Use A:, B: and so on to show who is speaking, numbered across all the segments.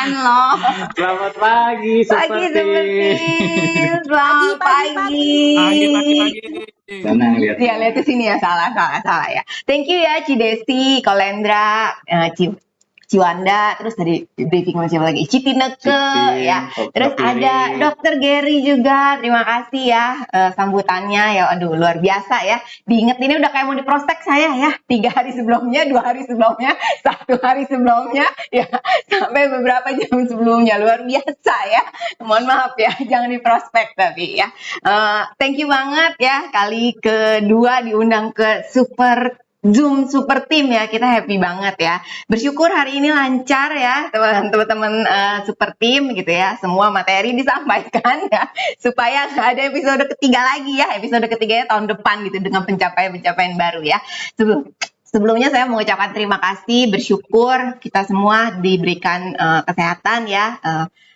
A: kelihatan loh.
B: Selamat pagi,
A: Pagi seperti. Selamat pagi.
C: Pagi.
B: Sana lihat.
A: Ya, lihat ke sini ya, salah ya. Thank you ya Ci Desi, Kolendra, Ciwanda, terus tadi briefing sama siapa lagi? Citineke ya. Terus ada Dokter Gary juga. Terima kasih ya sambutannya ya. Aduh, luar biasa ya. Diinget ini udah kayak mau diprospek saya ya. 3 hari sebelumnya, 2 hari sebelumnya, 1 hari sebelumnya ya, sampai beberapa jam sebelumnya. Luar biasa ya. Mohon maaf ya, jangan diprospek tapi ya. Thank you banget ya. Kali kedua diundang ke Zoom Super Team ya, kita happy banget ya. Bersyukur hari ini lancar ya teman-teman Super Team gitu ya. Semua materi disampaikan ya, supaya nggak ada episode ketiga lagi ya. Episode ketiganya tahun depan gitu dengan pencapaian-pencapaian baru ya. Sebelumnya saya mengucapkan terima kasih, bersyukur kita semua diberikan kesehatan ya.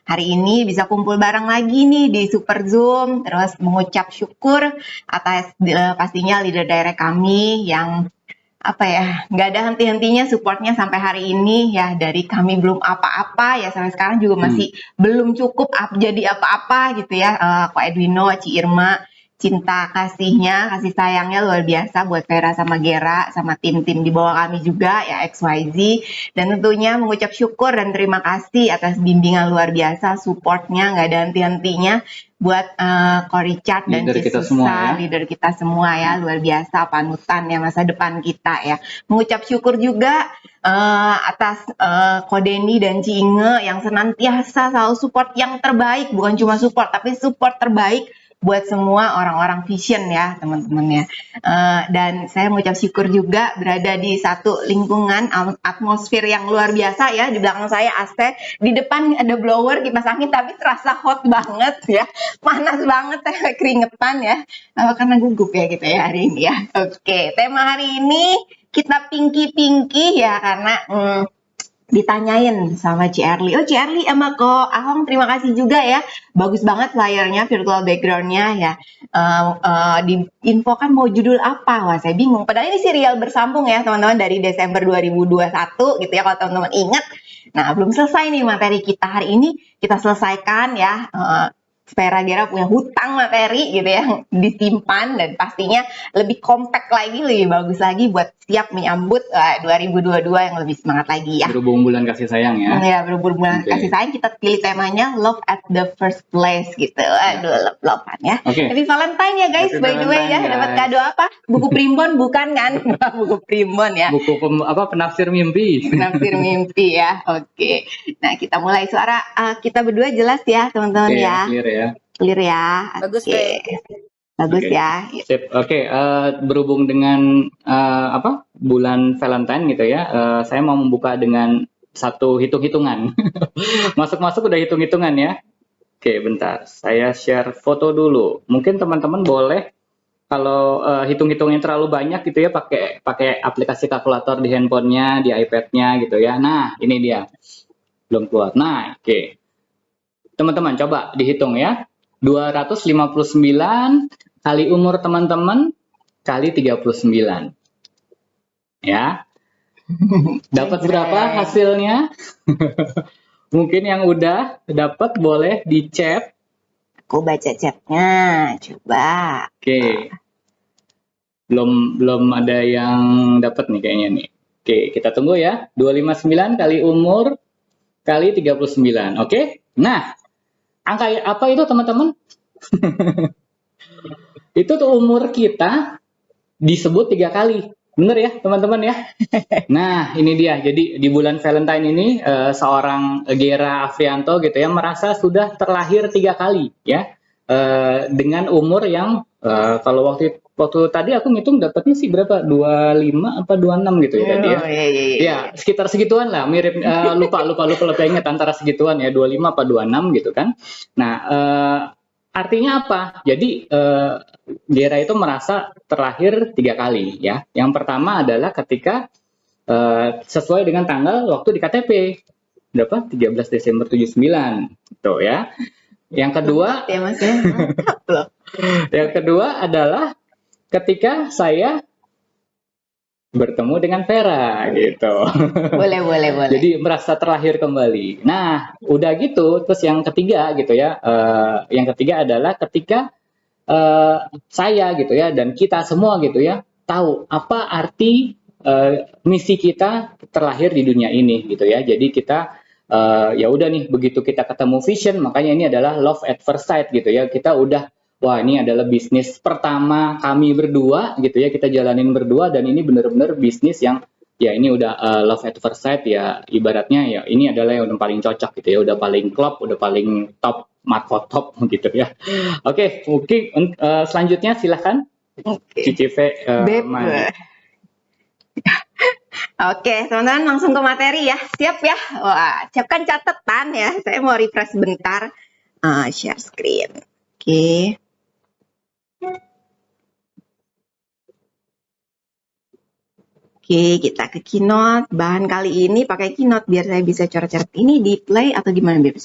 A: Hari ini bisa kumpul bareng lagi nih di Super Zoom, terus mengucap syukur atas pastinya leader direct kami yang nggak ada henti-hentinya supportnya sampai hari ini ya. Dari kami belum apa-apa ya sampai sekarang juga masih belum cukup jadi apa-apa gitu ya. Ko Edwino, Ci Irma, cinta kasih sayangnya luar biasa buat Vera sama Gera sama tim-tim di bawah kami juga ya, XYZ. Dan tentunya mengucap syukur dan terima kasih atas bimbingan luar biasa, supportnya nggak ada henti-hentinya buat Ko Richard dan Cisusa, leader kita semua ya, luar biasa, panutan ya masa depan kita ya. Mengucap syukur juga atas Ko Denny dan Ci Inge yang senantiasa selalu support yang terbaik, bukan cuma support tapi support terbaik buat semua orang-orang vision ya teman-teman ya. Dan saya mengucap syukur juga berada di satu lingkungan atmosfer yang luar biasa ya. Di belakang saya AC, di depan ada blower kipas angin tapi terasa hot banget ya, panas banget, saya keringetan ya, karena gugup ya gitu ya hari ini ya. Oke, tema hari ini kita pinky ya, karena ditanyain sama Ci Erli. Oh, Ci Erli sama Ko Ahong, terima kasih juga ya. Bagus banget layarnya, virtual background-nya ya. Diinfokan mau judul apa? Wah, saya bingung. Padahal ini serial bersambung ya, teman-teman, dari Desember 2021 gitu ya, kalau teman-teman ingat. Nah, belum selesai nih materi kita hari ini. Kita selesaikan ya. Vera Gera punya hutang materi gitu ya, disimpan dan pastinya lebih compact lagi, lebih bagus lagi buat siap menyambut 2022 yang lebih semangat lagi ya.
B: Berhubung bulan kasih sayang ya.
A: Ya, berhubung bulan kasih sayang, kita pilih temanya Love at the First Place gitu. Aduh, love-lovean ya. Happy Valentine ya guys, by the way ya. Dapat kado apa? Buku primbon bukan kan? Buku primbon ya.
B: Buku penafsir mimpi.
A: Penafsir mimpi ya. Oke. Nah, kita mulai. Suara kita berdua jelas ya teman-teman ya. Clear ya.
D: Bagus
A: Bagus ya.
B: Sip. Oke, berhubung dengan bulan Valentine gitu ya, saya mau membuka dengan satu hitung-hitungan. Masuk-masuk udah hitung-hitungan ya. Oke, bentar. Saya share foto dulu. Mungkin teman-teman boleh kalau hitung-hitungnya terlalu banyak gitu ya, pakai aplikasi kalkulator di handphonenya, di iPad-nya gitu ya. Nah, ini dia. Belum keluar. Nah, oke. Teman-teman coba dihitung ya. 259 kali umur teman-teman kali 39. Ya. Dapat berapa hasilnya? Mungkin yang udah dapat boleh di chat.
A: Aku baca chatnya, coba.
B: Oke. Belum ada yang dapat nih kayaknya nih. Oke, kita tunggu ya. 259 kali umur kali 39. Oke. Nah, angka apa itu teman-teman? Itu tuh umur kita disebut 3 kali. Bener ya teman-teman ya? Nah, ini dia. Jadi di bulan Valentine ini seorang Gera Afrianto gitu ya merasa sudah terlahir 3 kali ya. Dengan umur yang kalau waktu tadi aku ngitung dapatnya sih berapa? 25 apa 26 gitu ya tadi ya. Ya, sekitar segituan lah, mirip lupa ingat antara segituan ya, 25 apa 26 gitu kan. Nah, artinya apa? Jadi Gera itu merasa terlahir 3 kali ya. Yang pertama adalah ketika sesuai dengan tanggal waktu di KTP. Berapa? 13 Desember 79 gitu ya. Yang kedua yang kedua adalah ketika saya bertemu dengan Vera gitu.
A: Boleh, boleh, boleh.
B: Jadi merasa terlahir kembali. Nah, udah gitu, terus yang ketiga gitu ya, yang ketiga adalah ketika saya gitu ya dan kita semua gitu ya tahu apa arti misi kita terlahir di dunia ini gitu ya. Jadi kita ya udah nih begitu kita ketemu vision, makanya ini adalah love at first sight gitu ya. Kita udah wah ini adalah bisnis pertama kami berdua gitu ya, kita jalanin berdua dan ini benar-benar bisnis yang ya ini udah love at first sight ya, ibaratnya ya ini adalah yang udah paling cocok gitu ya, udah paling klop, udah paling top, marko top gitu ya. Oke, mungkin selanjutnya silahkan
A: Oke.
B: Cici V
A: Beb.
B: Madi.
A: Oke, teman-teman langsung ke materi ya. Siap ya? Wah, siapkan catatan ya. Saya mau refresh bentar. Share screen. Oke. Oke, kita ke Keynote. Bahan kali ini pakai Keynote biar saya bisa coret-coret. Ini di play atau gimana Beb?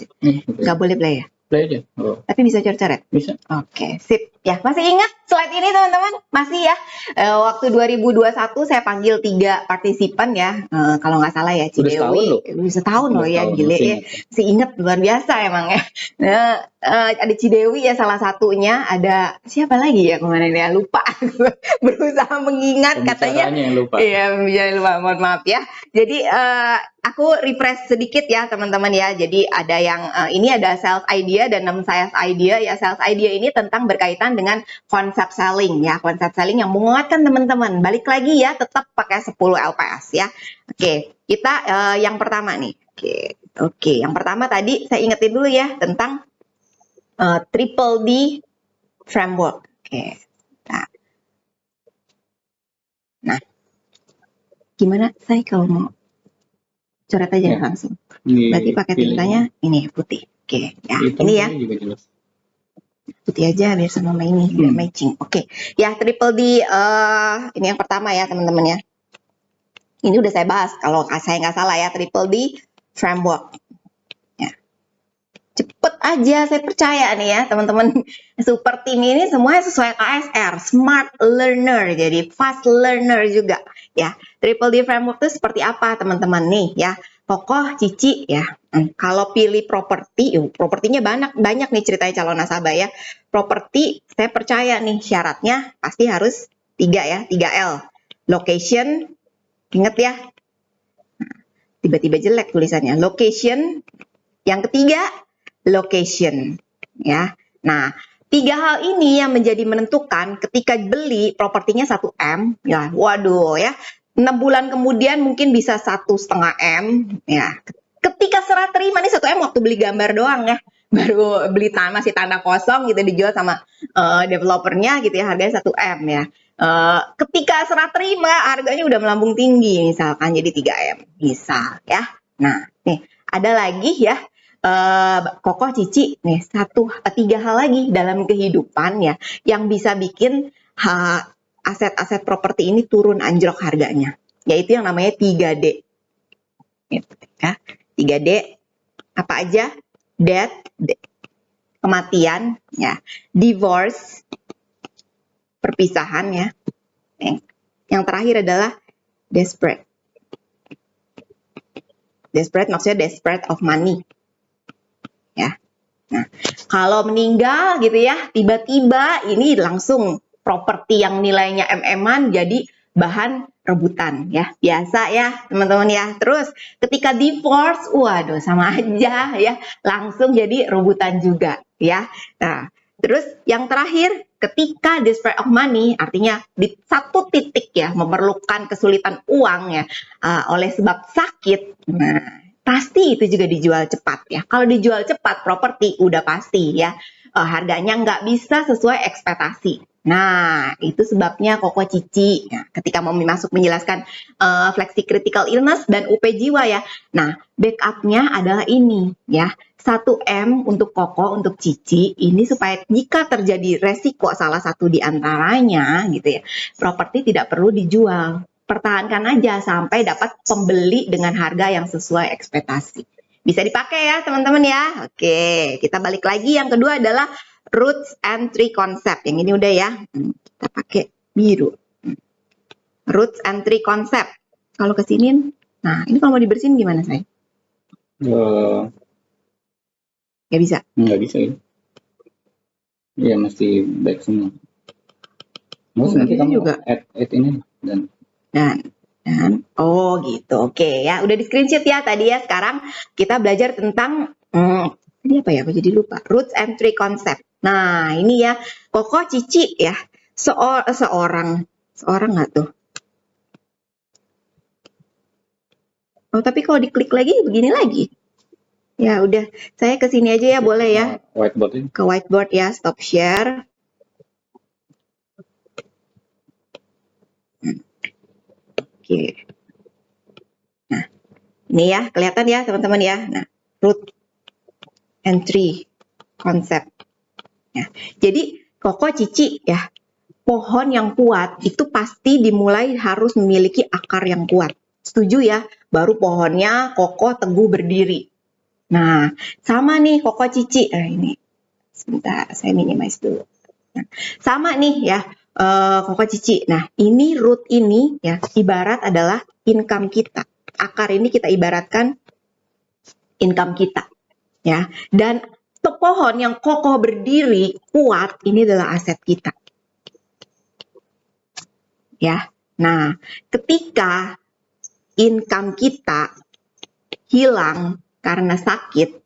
A: Nggak boleh play ya?
B: Play aja. Oh,
A: Tapi bisa coret-coret?
B: bisa.
A: Oke, sip. Ya, masih ingat slide ini teman-teman? Masih ya. Waktu 2021 saya panggil 3 partisipan ya. Kalau nggak salah ya,
B: Udah setahun
A: Cidewi.
B: loh.
A: Udah setahun loh ya,
B: Setahun,
A: gile
B: masih
A: ya.
B: ingat.
A: Masih ingat, luar biasa emang ya. Nah, ada Cidewi ya salah satunya. Ada siapa lagi ya kemarin ya? Lupa. Berusaha mengingat katanya.
B: Pembicaranya yang lupa.
A: Iya, lupa. Mohon maaf ya. Jadi aku refresh sedikit ya teman-teman ya. Jadi ada yang ini ada sales idea dan non sales idea ya. Sales idea ini tentang berkaitan dengan konsep selling ya. Konsep selling yang menguatkan teman-teman. Balik lagi ya, tetap pakai 10 LPS ya. Oke, kita yang pertama nih. Oke, yang pertama tadi saya ingetin dulu ya tentang Triple D framework. Oke. Nah, gimana saya kalau mau coret aja
B: Ya.
A: langsung.
B: Ini
A: Berarti pakai
B: pilih.
A: tintanya ini putih. Oke, ya
B: Hitam
A: ini ya
B: juga jelas.
A: putih aja biar sama ini biar matching. Oke, ya triple D ini yang pertama ya teman-teman ya. Ini udah saya bahas kalau saya nggak salah ya triple D framework. Ya, cepet aja saya percaya nih ya teman-teman. Super team ini semuanya sesuai KSR, smart learner jadi fast learner juga ya. Triple D framework itu seperti apa teman-teman nih ya. Kokoh, Cici ya. Kalau pilih properti, propertinya banyak nih ceritanya calon nasabah ya. Properti, saya percaya nih syaratnya pasti harus 3 ya, 3L. Location, inget ya. Tiba-tiba jelek tulisannya. Location, yang ketiga, location ya. Nah, 3 hal ini yang menjadi menentukan ketika beli propertinya 1M ya. Waduh ya. 6 bulan kemudian mungkin bisa 1,5 M ya. Ketika serah terima nih 1 M waktu beli gambar doang ya. Baru beli masih tanda kosong gitu dijual sama developernya gitu ya, harganya 1 M ya. Ketika serah terima harganya udah melambung tinggi misalkan jadi 3 M bisa ya. Nah, nih ada lagi ya. Kokoh, Cici nih 3 hal lagi dalam kehidupan ya yang bisa bikin aset-aset properti ini turun anjlok harganya, yaitu yang namanya 3D. Gitu, ya. 3D apa aja? Death, kematian, ya. Divorce, perpisahan ya. Yang terakhir adalah desperate. Desperate maksudnya desperate of money. Ya. Nah, kalau meninggal gitu ya, tiba-tiba ini langsung properti yang nilainya MM-an jadi bahan rebutan ya. Biasa ya, teman-teman ya. Terus ketika divorce, waduh sama aja ya, langsung jadi rebutan juga ya. Nah, terus yang terakhir ketika desperate of money artinya di satu titik ya memerlukan kesulitan uang ya oleh sebab sakit. Nah, pasti itu juga dijual cepat ya. Kalau dijual cepat properti udah pasti ya harganya nggak bisa sesuai ekspektasi. Nah, itu sebabnya Kokoh, Cici ya, ketika mau masuk menjelaskan flexi critical illness dan UP jiwa ya. Nah, backupnya adalah ini ya. 1M untuk Kokoh, untuk Cici ini supaya jika terjadi resiko salah satu di antaranya gitu ya, properti tidak perlu dijual. Pertahankan aja sampai dapat pembeli dengan harga yang sesuai ekspektasi. Bisa dipakai ya teman-teman ya. Oke, kita balik lagi. Yang kedua adalah roots and tree concept. Yang ini udah ya. Kita pakai biru. Roots and tree concept. Kalau kesini, nah ini kalau mau dibersihin gimana saya? Nggak bisa.
B: Nggak bisa ya. Iya mesti back semua. Terus nanti kamu
A: juga.
B: add ini dan
A: oh gitu. Oke ya, udah di screenshot ya tadi ya. Sekarang kita belajar tentang tadi apa ya? Aku jadi lupa. Roots and tree concept. Nah, ini ya, Koko Cici ya. Seorang nggak tuh? Oh, tapi kalau diklik lagi begini lagi. Ya udah, saya ke sini aja ya, boleh ya?
B: Whiteboard ini.
A: Ke whiteboard ya, stop share. Oke. Nah, ini ya, kelihatan ya teman-teman ya. Nah, root and tree concept. Ya. Jadi Koko Cici ya, pohon yang kuat itu pasti dimulai harus memiliki akar yang kuat. Setuju ya? Baru pohonnya kokoh teguh berdiri. Nah, sama nih Koko Cici. Ini sebentar, saya minimize dulu. Nah, sama nih ya, Koko Cici. Nah, ini root ini ya, ibarat adalah income kita. Akar ini kita ibaratkan income kita. Ya, dan pohon yang kokoh berdiri, kuat, ini adalah aset kita. Ya, nah, ketika income kita hilang karena sakit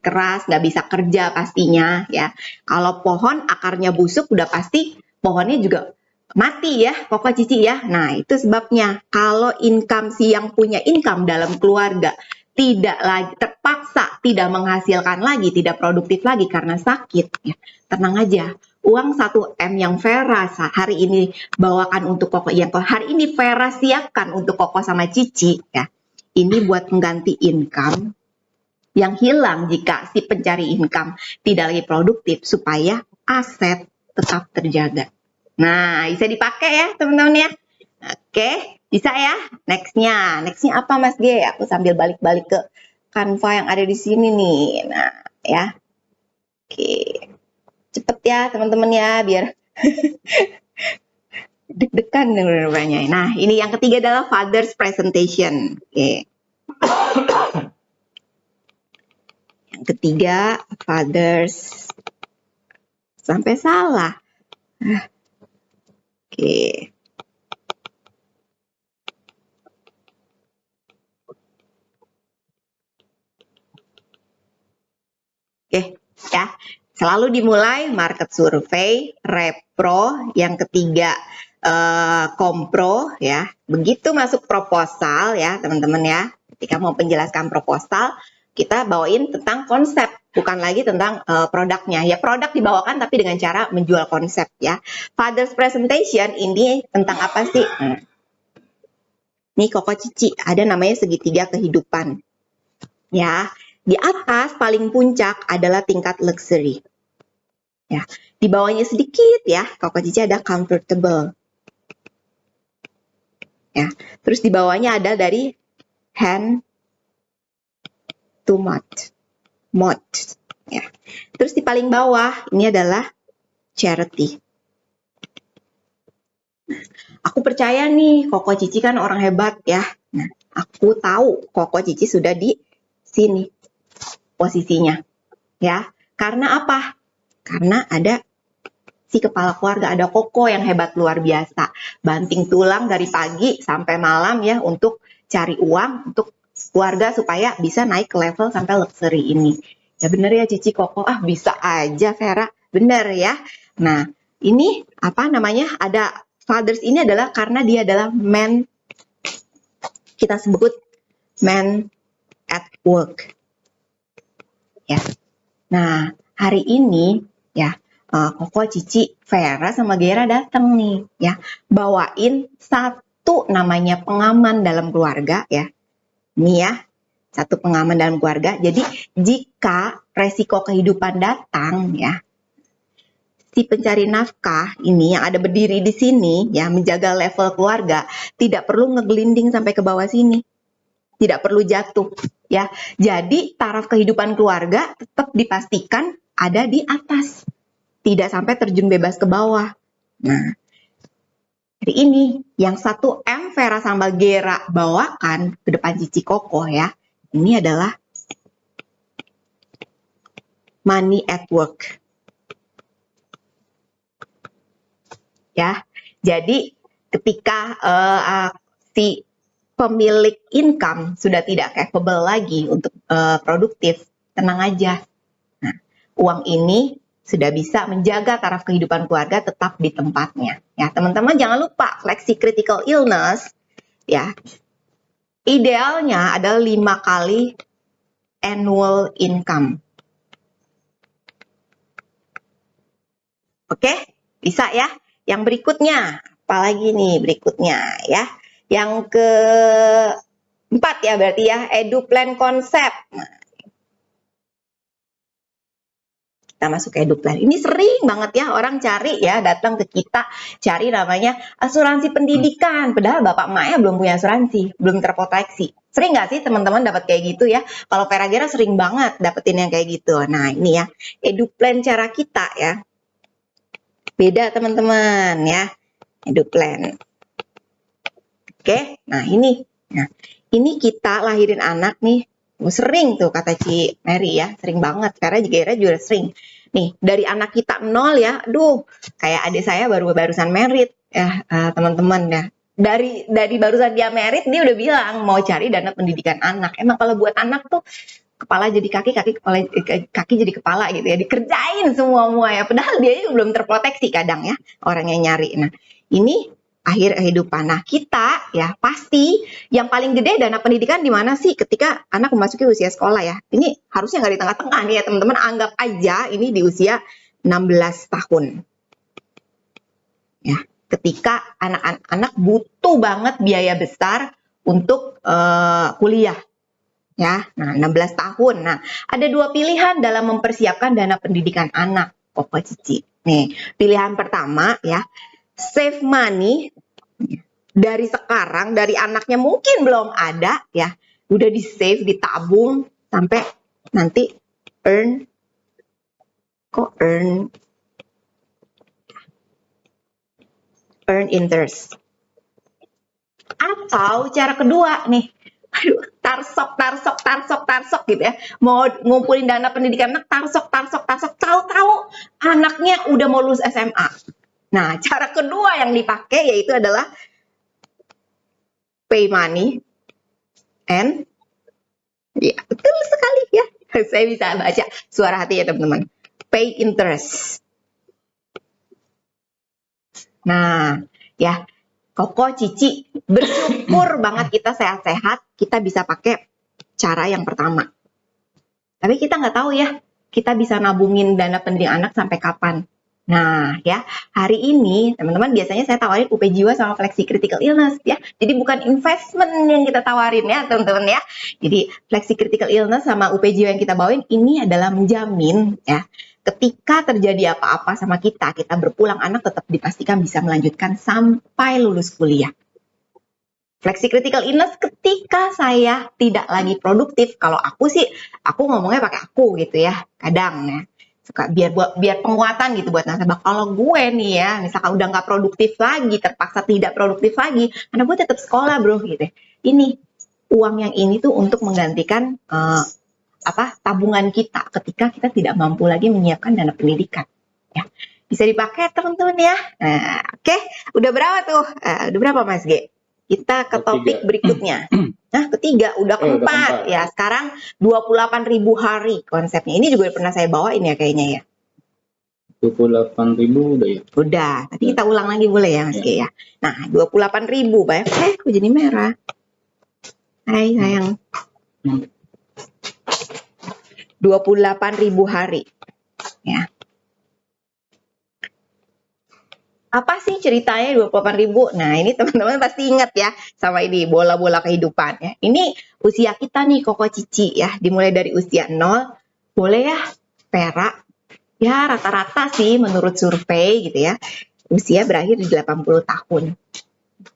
A: keras, nggak bisa kerja pastinya ya. Kalau pohon akarnya busuk udah pasti pohonnya juga mati ya, Koko Cici ya. Nah, itu sebabnya kalau income si yang punya income dalam keluarga tidak lagi terpaksa tidak menghasilkan lagi, tidak produktif lagi karena sakit ya. Tenang aja. Uang 1M yang Vera hari ini bawakan untuk Koko, yang hari ini Vera siapkan untuk Koko sama Cici ya. Ini buat mengganti income yang hilang jika si pencari income tidak lagi produktif supaya aset tetap terjaga. Nah, bisa dipakai ya teman-teman ya. Oke, bisa ya. Nextnya apa Mas G? Aku sambil balik-balik ke Canva yang ada di sini nih. Nah, ya. Oke. Cepet ya teman-teman ya, biar deg-degan dengannya. Nah, ini yang ketiga adalah father's presentation. Oke. Yang ketiga, fathers. Sampai salah. Oke. Oke, ya. Selalu dimulai market survey, repro, yang ketiga kompro ya. Begitu masuk proposal ya, teman-teman ya. Ketika mau penjelaskan proposal, kita bawain tentang konsep, bukan lagi tentang produknya. Ya, produk dibawakan tapi dengan cara menjual konsep ya. Father's presentation ini tentang apa sih? Nih Koko Cici, ada namanya segitiga kehidupan. Ya, di atas paling puncak adalah tingkat luxury. Ya, di bawahnya sedikit ya, Koko Cici ada comfortable. Ya, terus di bawahnya ada dari hand to mouth. Ya. Terus di paling bawah ini adalah charity. Aku percaya nih, Koko Cici kan orang hebat ya. Nah, aku tahu Koko Cici sudah di sini posisinya. Ya, karena apa? Karena ada si kepala keluarga, ada Koko yang hebat luar biasa. Banting tulang dari pagi sampai malam ya untuk cari uang untuk keluarga supaya bisa naik ke level sampai luxury ini. Ya bener ya Cici Koko, bisa aja Vera, bener ya. Nah, ini apa namanya, ada fathers ini adalah karena dia adalah man, kita sebut man at work. Ya. Nah, hari ini ya Koko, Cici, Vera sama Gera datang nih ya, bawain satu namanya pengaman dalam keluarga ya. Nih ya, satu pengaman dalam keluarga. Jadi jika resiko kehidupan datang ya, si pencari nafkah ini yang ada berdiri di sini ya, menjaga level keluarga, tidak perlu ngegelinding sampai ke bawah sini. Tidak perlu jatuh ya. Jadi taraf kehidupan keluarga tetap dipastikan ada di atas. Tidak sampai terjun bebas ke bawah. Nah, Hari ini yang 1M Vera sama Gera bawakan ke depan Cici Koko ya. Ini adalah money at work. Ya. Jadi ketika si pemilik income sudah tidak capable lagi untuk produktif, tenang aja. Nah, uang ini sudah bisa menjaga taraf kehidupan keluarga tetap di tempatnya. Ya, teman-teman jangan lupa flexi critical illness ya. Idealnya adalah 5 kali annual income. Oke, bisa ya. Yang berikutnya, apalagi nih berikutnya ya. Yang keempat ya berarti ya, EduPlan konsep. Nah, kita masuk ke EduPlan. Ini sering banget ya orang cari ya, datang ke kita cari namanya asuransi pendidikan. Padahal bapak emaknya belum punya asuransi, belum terproteksi. Sering nggak sih teman-teman dapat kayak gitu ya? Kalau Vera Gera sering banget dapetin yang kayak gitu. Nah ini ya, EduPlan cara kita ya. Beda teman-teman ya, EduPlan. Oke, nah ini. Nah, ini kita lahirin anak nih. Sering tuh kata Ci Mary ya, sering banget. Karena Gera juga sering. Nih, dari anak kita 0 ya, aduh, kayak adik saya barusan merit ya, teman-teman ya. Dari barusan dia merit, dia udah bilang mau cari dana pendidikan anak. Emang kalau buat anak tuh kepala jadi kaki, kaki jadi kepala gitu ya, dikerjain semua ya. Padahal dia juga belum terproteksi kadang ya, orang yang nyari. Nah, ini akhir kehidupan. Nah, kita ya pasti yang paling gede dana pendidikan di mana sih ketika anak memasuki usia sekolah ya. Ini harusnya nggak di tengah-tengah nih ya teman-teman. Anggap aja ini di usia 16 tahun. Ya, ketika anak-anak butuh banget biaya besar untuk kuliah. Ya, nah 16 tahun. Nah, ada 2 pilihan dalam mempersiapkan dana pendidikan anak, Koko Cici. Nih, pilihan pertama ya, save money dari sekarang, dari anaknya mungkin belum ada ya, udah di save, ditabung sampai nanti earn interest. Atau cara kedua nih, aduh, tarsok gitu ya, mau ngumpulin dana pendidikan anak, tarsok, tahu-tahu anaknya udah mau lulus SMA. Nah, cara kedua yang dipakai yaitu adalah pay money and ya betul sekali ya, saya bisa baca suara hati ya teman-teman, pay interest. Nah ya, Koko Cici bersyukur banget kita sehat-sehat, kita bisa pakai cara yang pertama. Tapi kita nggak tahu ya, kita bisa nabungin dana pendidikan anak sampai kapan. Nah ya, hari ini teman-teman biasanya saya tawarin UP Jiwa sama Flexi Critical Illness ya. Jadi bukan investment yang kita tawarin ya teman-teman ya. Jadi Flexi Critical Illness sama UP Jiwa yang kita bawain ini adalah menjamin ya, ketika terjadi apa-apa sama kita berpulang anak tetap dipastikan bisa melanjutkan sampai lulus kuliah. Flexi critical illness ketika saya tidak lagi produktif. Kalau aku sih, aku ngomongnya pakai aku gitu ya, kadang ya. Suka biar penguatan gitu buat nasabah. Kalau gue nih ya, misalkan udah nggak produktif lagi, terpaksa tidak produktif lagi, karena gue tetap sekolah bro gitu. Ini uang yang ini tuh untuk menggantikan tabungan kita ketika kita tidak mampu lagi menyiapkan dana pendidikan. Ya, bisa dipakai teman-teman ya. Nah, oke, udah berapa tuh? Udah berapa Mas G? Kita ke topik berikutnya. Nah, ketiga, udah keempat. Ya, sekarang 28.000 hari konsepnya. Ini juga pernah saya bawain ya kayaknya ya.
B: 28.000 udah ya?
A: Udah, tadi kita ulang lagi boleh ya Mas G ya. Nah, 28.000 Pak. Kok jadi merah? Hai sayang. 28.000 hari. Ya. Apa sih ceritanya 28.000? Nah, ini teman-teman pasti ingat ya sama ini bola-bola kehidupan ya. Ini usia kita nih Koko Cici ya, dimulai dari usia 0. Boleh ya, Vera. Ya, rata-rata sih menurut survei gitu ya. Usia berakhir di 80 tahun.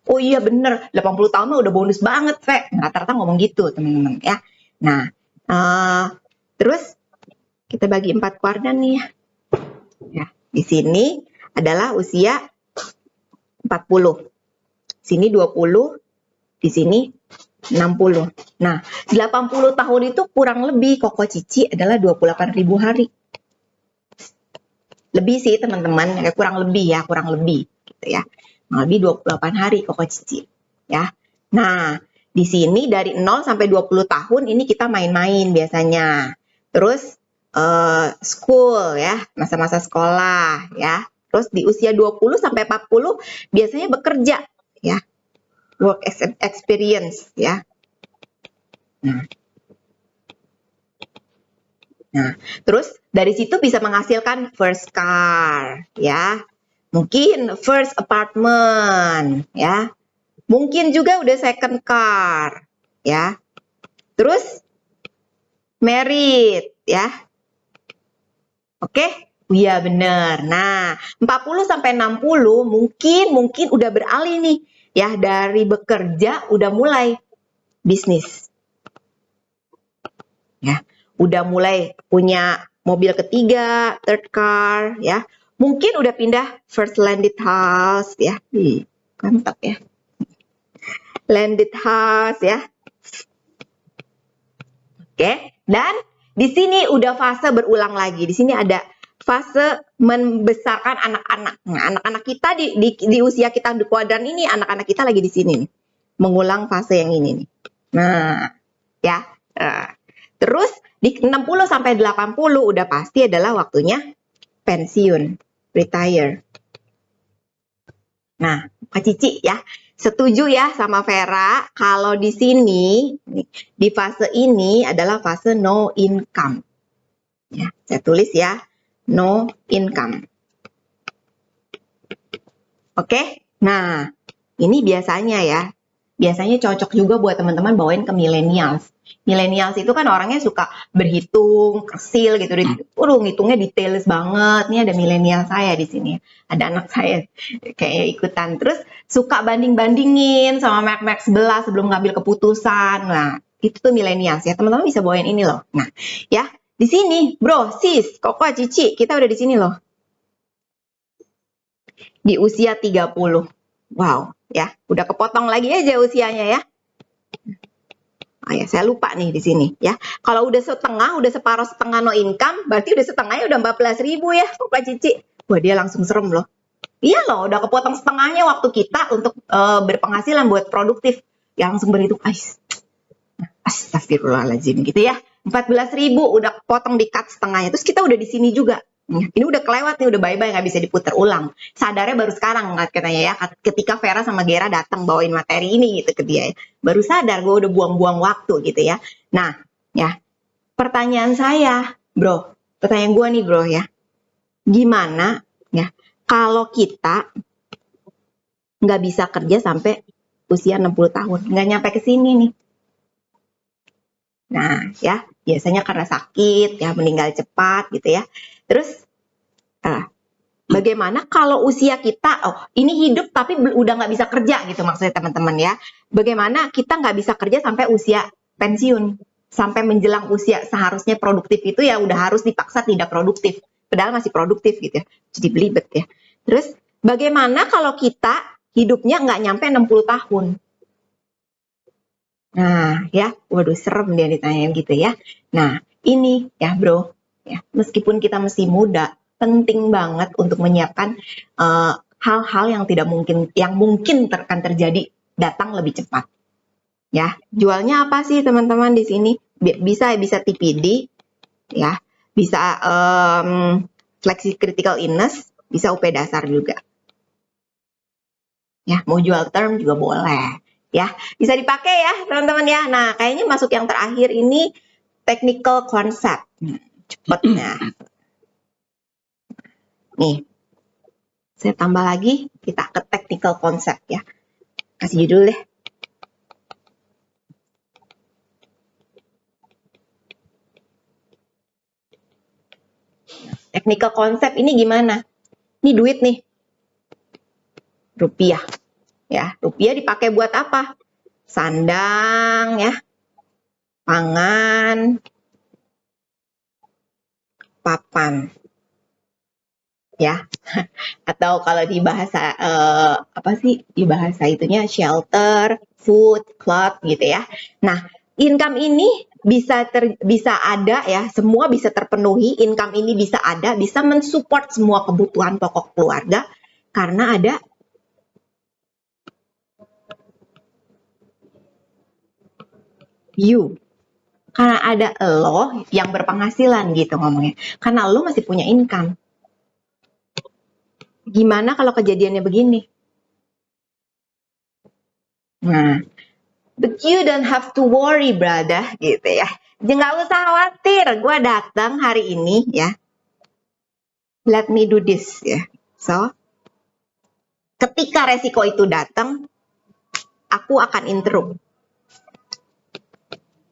A: Oh iya bener, 80 tahun mah udah bonus banget, Ve. Rata-rata ngomong gitu, teman-teman ya. Nah, terus kita bagi 4 kuadran nih ya. Ya, di sini adalah usia 40. Sini 20, di sini 60. Nah, 80 tahun itu kurang lebih Koko Cici adalah 28.000 hari. Lebih sih teman-teman, kurang lebih gitu ya. Kurang lebih 28 hari Koko Cici ya. Nah, di sini dari 0 sampai 20 tahun ini kita main-main biasanya. Terus school ya, masa-masa sekolah ya. Terus di usia 20 sampai 40 biasanya bekerja ya. Work experience ya. Nah, terus dari situ bisa menghasilkan first car, ya. Mungkin first apartment, ya. Mungkin juga udah second car, ya. Terus married, ya. Oke? Iya bener. Nah, 40 sampai 60 mungkin udah beralih nih, ya, dari bekerja udah mulai bisnis. Ya, udah mulai punya mobil ketiga, third car, ya. Mungkin udah pindah first landed house, ya. Mantap ya. Landed house, ya. Oke, dan di sini udah fase berulang lagi. Di sini ada fase membesarkan anak-anak. Nah, anak-anak kita di usia kita di kuadran ini, anak-anak kita lagi di sini nih. Mengulang fase yang ini nih. Nah, ya. Terus di 60 sampai 80 udah pasti adalah waktunya pensiun, retire. Nah, Kak Cici ya, setuju ya sama Vera kalau di sini di fase ini adalah fase no income. Ya, saya tulis ya, no income. Oke? Nah, ini biasanya ya. Biasanya cocok juga buat teman-teman bawain ke millennials. Millennials itu kan orangnya suka berhitung, kersil gitu. Ngitungnya details banget. Ini ada milenial saya di sini. Ada anak saya kayak ikutan. Terus suka banding-bandingin sama merek-merek sebelah sebelum ngambil keputusan. Nah, itu tuh millennials ya. Teman-teman bisa bawain ini loh. Nah, ya. Di sini, bro, sis, Koko, Cici, kita udah di sini loh. Di usia 30. Wow, ya. Udah kepotong lagi aja usianya ya. Oh ya, saya lupa nih di sini ya. Kalau udah setengah, udah separuh setengah no income, berarti udah setengahnya udah 14.000 ya, Koko Cici. Wah, dia langsung serem loh. Iya loh, udah kepotong setengahnya waktu kita untuk berpenghasilan buat produktif. Ya langsung berhitung, astagfirullahaladzim gitu ya. 14.000 udah potong di cut setengahnya. Terus kita udah di sini juga. Ini udah kelewat nih, udah bye-bye, nggak bisa diputar ulang. Sadarnya baru sekarang katanya ya, ketika Vera sama Gera datang bawain materi ini gitu ke dia. Baru sadar gue udah buang-buang waktu gitu ya. Nah, ya pertanyaan saya, bro, pertanyaan gue nih bro ya, gimana ya kalau kita nggak bisa kerja sampai usia 60 tahun, nggak nyampe ke sini nih. Nah, ya biasanya karena sakit, ya meninggal cepat gitu ya. Terus, bagaimana kalau usia kita, ini hidup tapi udah nggak bisa kerja gitu maksudnya teman-teman ya. Bagaimana kita nggak bisa kerja sampai usia pensiun, sampai menjelang usia seharusnya produktif itu ya udah harus dipaksa tidak produktif. Padahal masih produktif gitu ya, jadi belibet ya. Terus, bagaimana kalau kita hidupnya nggak nyampe 60 tahun? Nah, ya, waduh serem dia ditanyain gitu ya. Nah, ini ya bro, ya meskipun kita masih muda, penting banget untuk menyiapkan hal-hal yang mungkin akan terjadi datang lebih cepat. Ya, jualnya apa sih teman-teman di sini? Bisa TPD, ya, bisa flexi critical illness, bisa UP dasar juga. Ya, mau jual term juga boleh. Ya, bisa dipakai ya teman-teman ya. Nah, kayaknya masuk yang terakhir ini technical concept. Cepetnya. Nih, saya tambah lagi, kita ke technical concept ya. Kasih judul deh. Technical concept ini gimana? Ini duit nih. Rupiah. Ya, rupiah dipakai buat apa? Sandang ya. Pangan. Papan. ya. Atau kalau di bahasa apa sih? Di bahasa itunya shelter, food, cloth gitu ya. Nah, income ini bisa ada ya, semua bisa terpenuhi, income ini bisa ada, bisa mensupport semua kebutuhan pokok keluarga karena ada you. Karena ada lo yang berpenghasilan gitu ngomongnya. Karena lo masih punya income. Gimana kalau kejadiannya begini? Nah, but you don't have to worry, brother, gitu ya. Nggak usah khawatir, gue datang hari ini ya. Let me do this ya. So, ketika resiko itu datang, aku akan interrupt.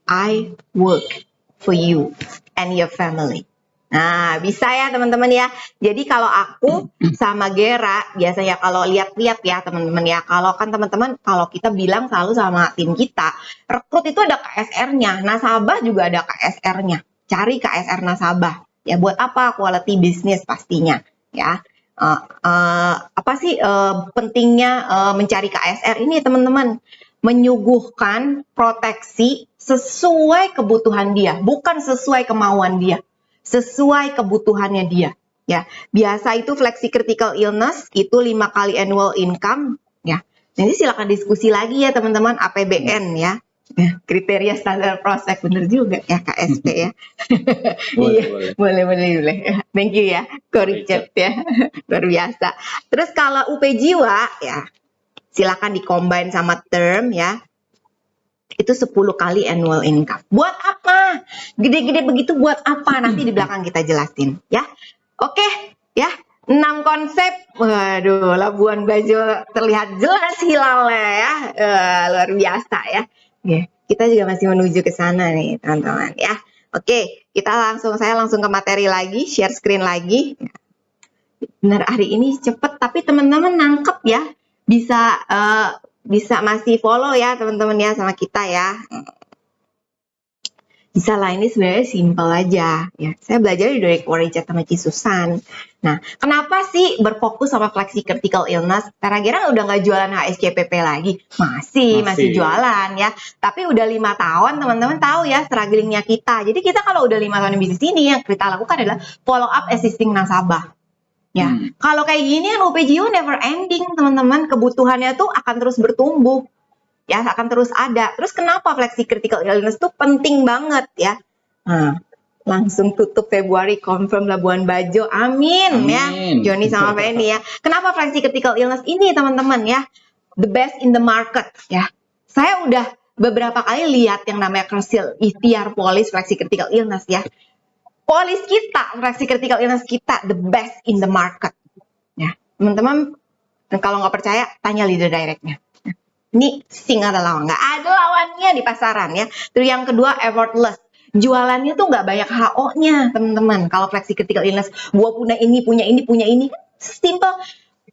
A: I work for you and your family. Nah, bisa ya teman-teman ya. Jadi kalau aku sama Gera, biasanya kalau lihat-lihat ya teman-teman ya, kalau kan teman-teman, kalau kita bilang selalu sama tim kita, rekrut itu ada KSR-nya, nasabah juga ada KSR-nya. Cari KSR nasabah. Ya buat apa? Quality business pastinya ya. Apa sih pentingnya mencari KSR ini teman-teman? Menyuguhkan proteksi sesuai kebutuhan dia, bukan sesuai kemauan dia, sesuai kebutuhannya dia. Ya, biasa itu flexi critical illness itu 5 kali annual income. Ya, nanti silakan diskusi lagi ya teman-teman APBN ya. Kriteria standar prospek bener juga ya KSP ya. Boleh. Thank you ya, Ko Richard ya, luar biasa. Terus kalau UP Jiwa ya, silakan dikombin sama term ya. Itu 10 kali annual income. Buat apa? Gede-gede begitu buat apa? Nanti di belakang kita jelasin ya. Oke, ya. 6 konsep. Waduh, Labuan Bajo terlihat jelas hilalnya ya. Luar biasa ya. Kita juga masih menuju ke sana nih, teman-teman ya. Oke, saya langsung ke materi lagi, share screen lagi. Benar hari ini cepet, tapi teman-teman nangkep ya. Bisa masih follow ya teman-teman ya sama kita ya. Bisa lah, ini sebenarnya simple aja ya. Saya belajar dari Ko Richard sama Ci Susan. Nah, kenapa sih berfokus sama flexi critical illness? Tera-Gera udah nggak jualan HSCPP lagi? Masih jualan ya. Tapi udah 5 tahun teman-teman tahu ya strugglingnya kita. Jadi kita kalau udah 5 tahun di bisnis ini yang kita lakukan adalah follow up existing nasabah. Ya, kalau kayak gini kan OPJU never ending teman-teman, kebutuhannya tuh akan terus bertumbuh, ya akan terus ada. Terus kenapa flexi critical illness tuh penting banget ya? Nah, langsung tutup Februari confirm Labuan Bajo, amin. Ya, Joni sama Penny ya. Kenapa flexi critical illness ini teman-teman ya? The best in the market ya. Saya udah beberapa kali lihat yang namanya Kersil ikhtiar polis flexi critical illness ya. Polis kita, flexi critical illness kita, the best in the market. Ya, teman-teman, kalau nggak percaya, tanya leader directnya. Ini sing ada lawan, nggak ada lawannya di pasaran ya. Terus yang kedua, effortless. Jualannya tuh nggak banyak HO-nya, teman-teman. Kalau flexi critical illness, gua punya ini, simple.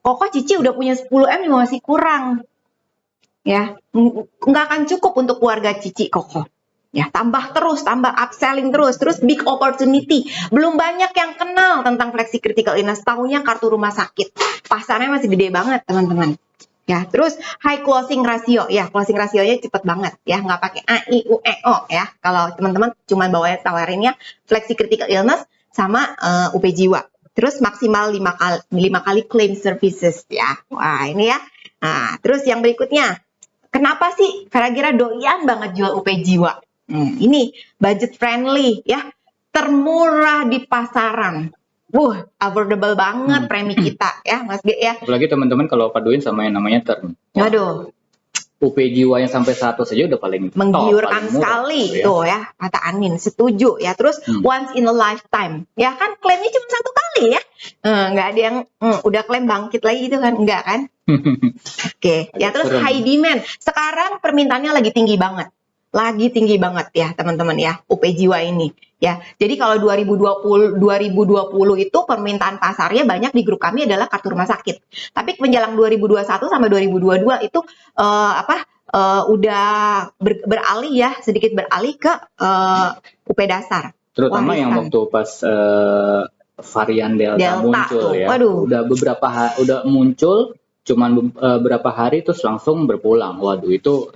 A: Koko Cici udah punya 10M juga masih kurang. Ya, nggak akan cukup untuk keluarga Cici Koko. Ya, tambah upselling terus big opportunity. Belum banyak yang kenal tentang flexi critical illness, tahunya kartu rumah sakit. Pasarnya masih gede banget, teman-teman. Ya, terus high closing ratio. Ya, closing rasionya cepet banget ya, nggak pakai A, I, U, E, O ya. Kalau teman-teman cuma tawarinnya flexi critical illness sama UP Jiwa. Terus maksimal 5 kali claim services ya. Wah, ini ya. Nah, terus yang berikutnya. Kenapa sih Tera-Gera doyan banget jual UP Jiwa? Ini budget friendly ya, termurah di pasaran. Affordable banget premi kita ya, Mas G ya.
B: Apalagi teman-teman kalau paduin sama yang namanya term.
A: Waduh.
B: UP Jiwa yang sampai 100 saja udah paling
A: menggiurkan sekali ya. Tuh ya, kata Anin, setuju ya. Terus once in a lifetime, ya kan klaimnya cuma 1 kali ya. Nggak ada yang udah klaim bangkit lagi gitu kan, enggak kan? Oke, ya terus high demand. Sekarang permintaannya lagi tinggi banget ya teman-teman ya, UP Jiwa ini ya. Jadi kalau 2020 itu permintaan pasarnya banyak di grup kami adalah kartu rumah sakit. Tapi menjelang 2021 sampai 2022 itu udah beralih ya, sedikit beralih ke UP dasar.
B: Terutama yang waktu pas varian Delta,
A: Delta
B: muncul
A: tuh,
B: ya.
A: waduh.
B: Udah muncul cuman berapa hari terus langsung berpulang. Waduh, itu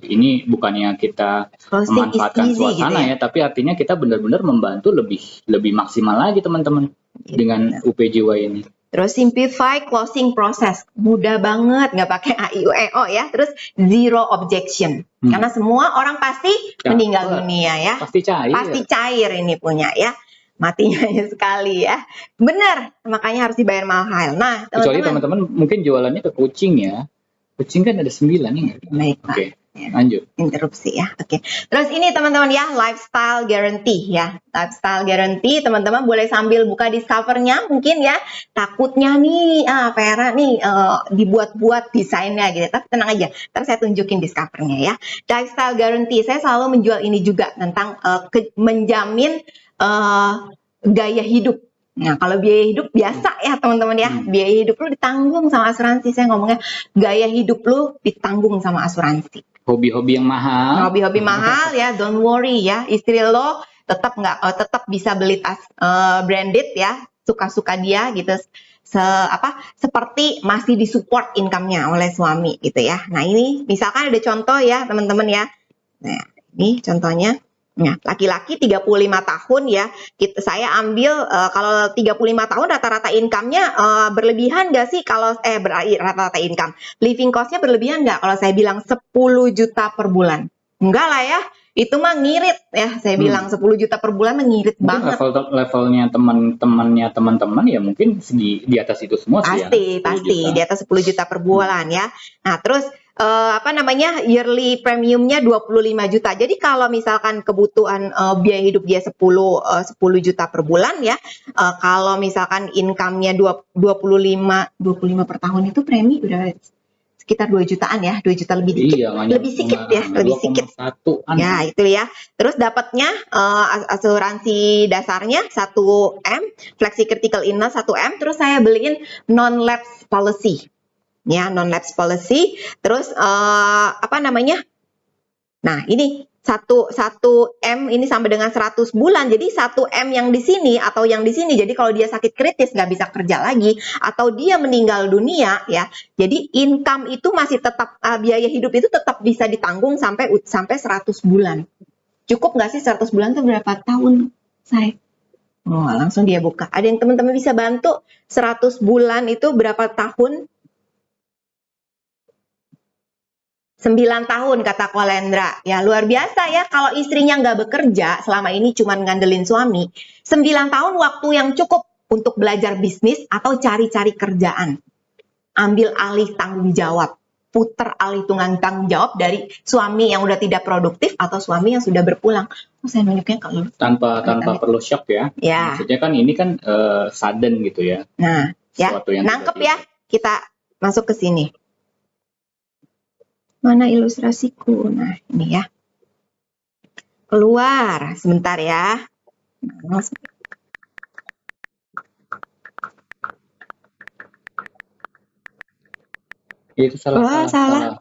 B: ini bukannya kita
A: Closing is
B: memanfaatkan
A: easy gitu
B: suasana
A: ya.
B: ya, tapi artinya kita benar-benar membantu lebih maksimal lagi teman-teman dengan UPJY ini.
A: Terus simplify closing process, mudah banget, nggak pakai A I U E O ya. Terus zero objection, karena semua orang pasti meninggal dunia ya.
B: Pasti cair.
A: Pasti cair ini punya ya, matinya hanya sekali ya. Benar, makanya harus dibayar mahal. Nah,
B: kecuali teman-teman mungkin jualannya ke kucing ya. Kucing kan ada 9 nih.
A: Baik, Pak.
B: Oke, lanjut.
A: Interupsi ya. Oke. Terus ini teman-teman ya, lifestyle guarantee ya. Lifestyle guarantee teman-teman boleh sambil buka discovernya mungkin ya. Takutnya nih, Vera nih dibuat-buat desainnya gitu. Tapi tenang aja, ntar saya tunjukin discovernya ya. Lifestyle guarantee, saya selalu menjual ini juga tentang menjamin gaya hidup. Nah, kalau biaya hidup biasa ya teman-teman ya, biaya hidup lu ditanggung sama asuransi. Saya ngomongnya gaya hidup lu ditanggung sama asuransi.
B: Hobi-hobi yang mahal.
A: Hobi-hobi mahal ya, don't worry ya. Istri lo tetap bisa beli tas branded ya, suka-suka dia gitu. Seperti masih disupport income-nya oleh suami gitu ya. Nah, ini misalkan ada contoh ya teman-teman ya. Nah, ini contohnya. Nah, laki-laki 35 tahun ya, saya ambil kalau 35 tahun rata-rata income-nya berlebihan nggak sih kalau rata-rata income? Living cost-nya berlebihan nggak kalau saya bilang 10 juta per bulan? Enggak lah ya, itu mah ngirit ya, saya bilang 10 juta per bulan ngirit banget.
B: Levelnya teman-teman ya mungkin di atas itu semua sih ya.
A: Pasti di atas 10 juta per bulan ya. Nah, terus yearly premiumnya 25 juta. Jadi kalau misalkan kebutuhan biaya hidup dia 10 juta per bulan ya, kalau misalkan income-nya 25 per tahun itu premi udah sekitar 2 jutaan ya, 2 juta lebih dikit.
B: Iya,
A: lebih sedikit ya, lebih sedikit. Ya, itu ya. Terus dapatnya asuransi dasarnya 1M, flexi critical illness 1M, terus saya beliin non-lapse policy. Ya, non-lapse policy. Terus Nah, ini 1M ini sampai dengan 100 bulan. Jadi 1M yang di sini atau yang di sini. Jadi kalau dia sakit kritis nggak bisa kerja lagi atau dia meninggal dunia ya. Jadi income itu masih tetap biaya hidup itu tetap bisa ditanggung sampai 100 bulan. Cukup nggak sih 100 bulan itu berapa tahun, Say? Oh, langsung dia buka. Ada yang teman-teman bisa bantu 100 bulan itu berapa tahun? 9 tahun kata Kolendra. Ya luar biasa ya, kalau istrinya nggak bekerja selama ini cuma ngandelin suami, 9 tahun waktu yang cukup untuk belajar bisnis atau cari-cari kerjaan. Ambil alih tanggung jawab, puter alih tanggung jawab dari suami yang udah tidak produktif atau suami yang sudah berpulang. Saya nunjuknya kalau
B: tanpa perlu shock ya.
A: Ya.
B: Maksudnya kan ini kan sudden gitu ya.
A: Nah, ya, nangkep ya. Kita masuk ke sini. Mana ilustrasiku? Nah, ini ya. Keluar. Sebentar ya.
B: Itu salah.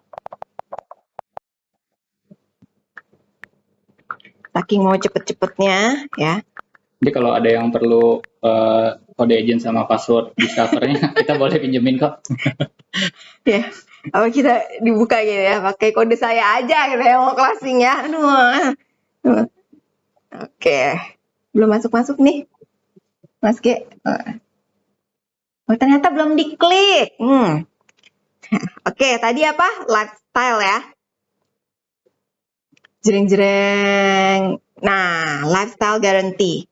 A: Saking mau cepet-cepetnya ya.
B: Jadi kalau ada yang perlu kode agent sama password discovernya, kita boleh pinjemin kok.
A: Ya. Apa kita dibuka gitu ya, pakai kode saya aja gitu ya, mau closing ya. Oke. Belum masuk nih. Mas G. Oh, ternyata belum diklik. Oke, tadi apa? Lifestyle ya. Jreng-jreng. Nah, lifestyle guarantee.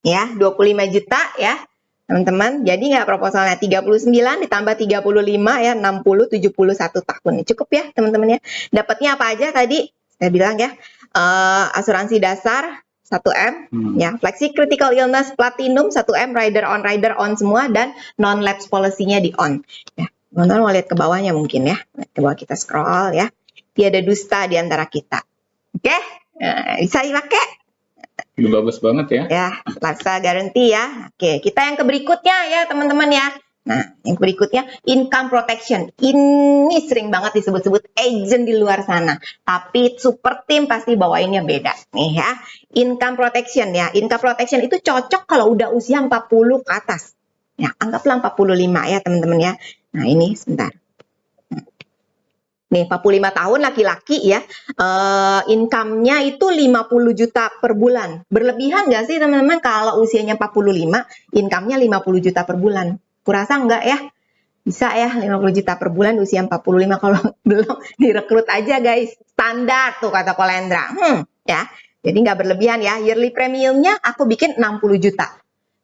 A: Ya, 25 juta ya. Teman-teman, jadi nggak proposalnya 39 ditambah 35 ya, 60, 71 tahun. Cukup ya teman-teman ya. Dapatnya apa aja tadi? Saya bilang ya, asuransi dasar 1M, ya, flexi critical illness platinum 1M, rider on semua, dan non-lapse policy-nya di on. Ya, teman-teman mau lihat ke bawahnya mungkin ya. Ke bawah kita scroll ya. Tiada dusta di antara kita. Oke, bisa dipakai.
B: Udah bagus banget ya.
A: Ya, lifestyle guarantee ya. Oke, kita yang ke berikutnya ya teman-teman ya. Nah, yang berikutnya income protection. Ini sering banget disebut-sebut agent di luar sana. Tapi super team pasti bawainnya beda. Nih ya, income protection ya. Income protection itu cocok kalau udah usia 40 ke atas. Ya, anggaplah 45 ya teman-teman ya. Nah, ini sebentar. Nih, 45 tahun laki-laki ya, income-nya itu 50 juta per bulan. Berlebihan nggak sih teman-teman kalau usianya 45, income-nya 50 juta per bulan? Kurasa nggak ya? Bisa ya 50 juta per bulan usia 45 kalau belum direkrut aja guys. Standar tuh kata Kolendra. Ya. Jadi nggak berlebihan ya. Yearly premiumnya aku bikin 60 juta.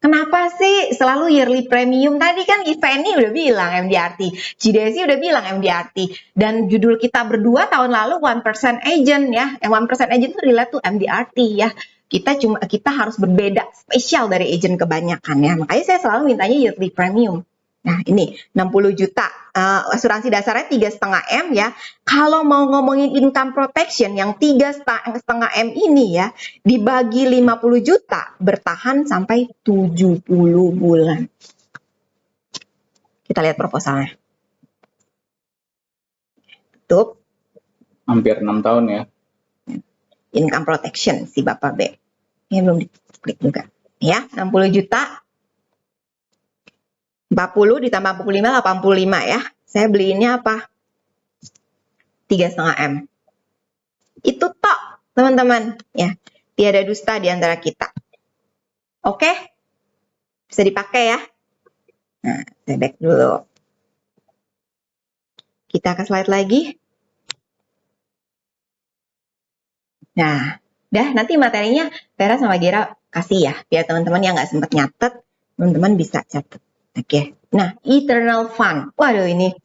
A: Kenapa sih selalu yearly premium? Tadi kan Iveni udah bilang MDRT, Cidesi udah bilang MDRT, dan judul kita berdua tahun lalu 1% agent ya. Yang 1% agent itu relate to MDRT ya. Kita harus berbeda spesial dari agent kebanyakan ya. Makanya saya selalu mintanya yearly premium. Nah, ini 60 juta. Asuransi dasarnya 3,5 M ya. Kalau mau ngomongin income protection yang 3,5 M ini ya, dibagi 50 juta bertahan sampai 70 bulan. Kita lihat proposalnya. Tutup.
B: Hampir 6 tahun ya.
A: Income protection si Bapak B. Ini belum diklik juga. Ya, 60 juta. 40 ditambah 45, 85 ya. Saya beliinnya apa? 3,5 M. Itu tok, teman-teman. Ya, tiada dusta di antara kita. Oke? Bisa dipakai ya. Nah, saya back dulu. Kita ke slide lagi. Nah, nanti materinya Vera sama Gera kasih ya. Biar teman-teman yang nggak sempat nyatet, teman-teman bisa catat. Oke. Nah, Eternal Fund. Waduh, ini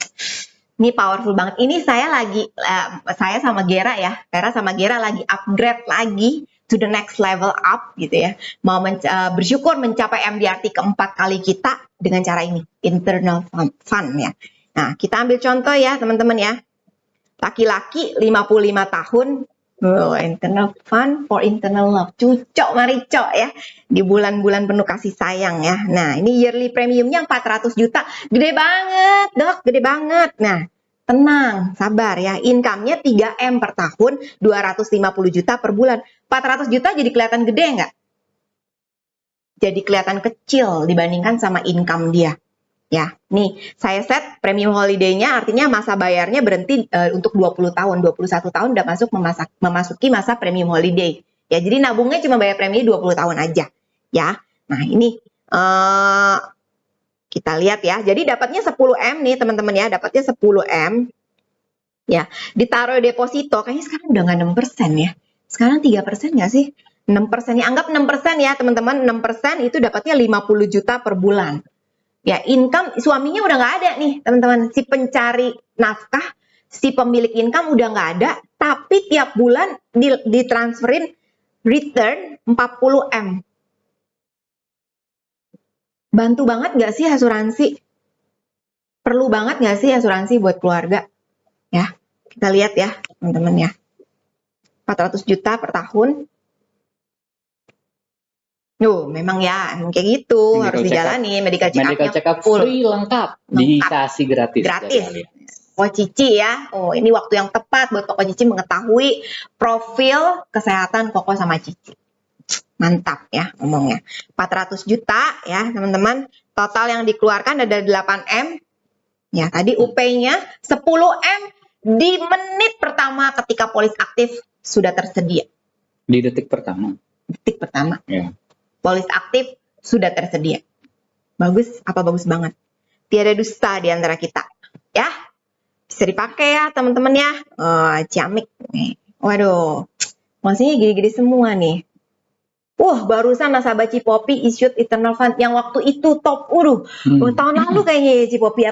A: powerful banget. Ini saya sama Gera ya. Vera sama Gera lagi upgrade lagi to the next level up gitu ya. Mau bersyukur mencapai MDRT keempat kali kita dengan cara ini, Eternal Fund ya. Nah, kita ambil contoh ya, teman-teman ya. Laki-laki 55 tahun, internal fund for internal love. Cucok maricok ya. Di bulan-bulan penuh kasih sayang ya. Nah, ini yearly premiumnya 400 juta. Gede banget, Dok. Gede banget. Nah, tenang, sabar ya. Income-nya 3 M per tahun, 250 juta per bulan. 400 juta jadi kelihatan gede nggak? Jadi kelihatan kecil dibandingkan sama income dia. Ya, nih saya set premium holiday-nya, artinya masa bayarnya berhenti untuk 20 tahun, 21 tahun udah memasuki masa premium holiday. Ya, jadi nabungnya cuma bayar premi 20 tahun aja. Ya, nah ini kita lihat ya. Jadi dapatnya 10 M nih teman-teman ya, dapatnya 10 M. Ya, ditaruh deposito, kayaknya sekarang udah nggak 6% ya. Sekarang 3% nggak sih? 6% ya, anggap 6% ya teman-teman, 6% itu dapatnya 50 juta per bulan. Ya, income suaminya udah nggak ada nih, teman-teman. Si pencari nafkah, si pemilik income udah nggak ada, tapi tiap bulan ditransferin return 40 M. Bantu banget nggak sih asuransi? Perlu banget nggak sih asuransi buat keluarga? Ya, kita lihat ya, teman-teman ya. 400 juta per tahun. Memang ya, kayak gitu harus dijalani. Medical
B: check up free lengkap. Dikasih gratis.
A: Oh, Cici ya. Oh, ini waktu yang tepat buat Koko Cici mengetahui profil kesehatan Koko sama Cici. Mantap ya ngomongnya. 400 juta ya, teman-teman. Total yang dikeluarkan ada 8 M. Ya, tadi UP-nya 10 M di menit pertama ketika polis aktif sudah tersedia.
B: Di detik pertama.
A: Detik pertama.
B: Ya.
A: Polis aktif sudah tersedia. Bagus, apa bagus banget. Tiada dusta di antara kita. Ya, bisa dipakai ya teman-teman ya. Ciamik. Waduh, maksudnya gini-gini semua nih. Barusan nasabah Cipopi issued Eternal Fund yang waktu itu top. Tahun lalu kayaknya ya Cipopi.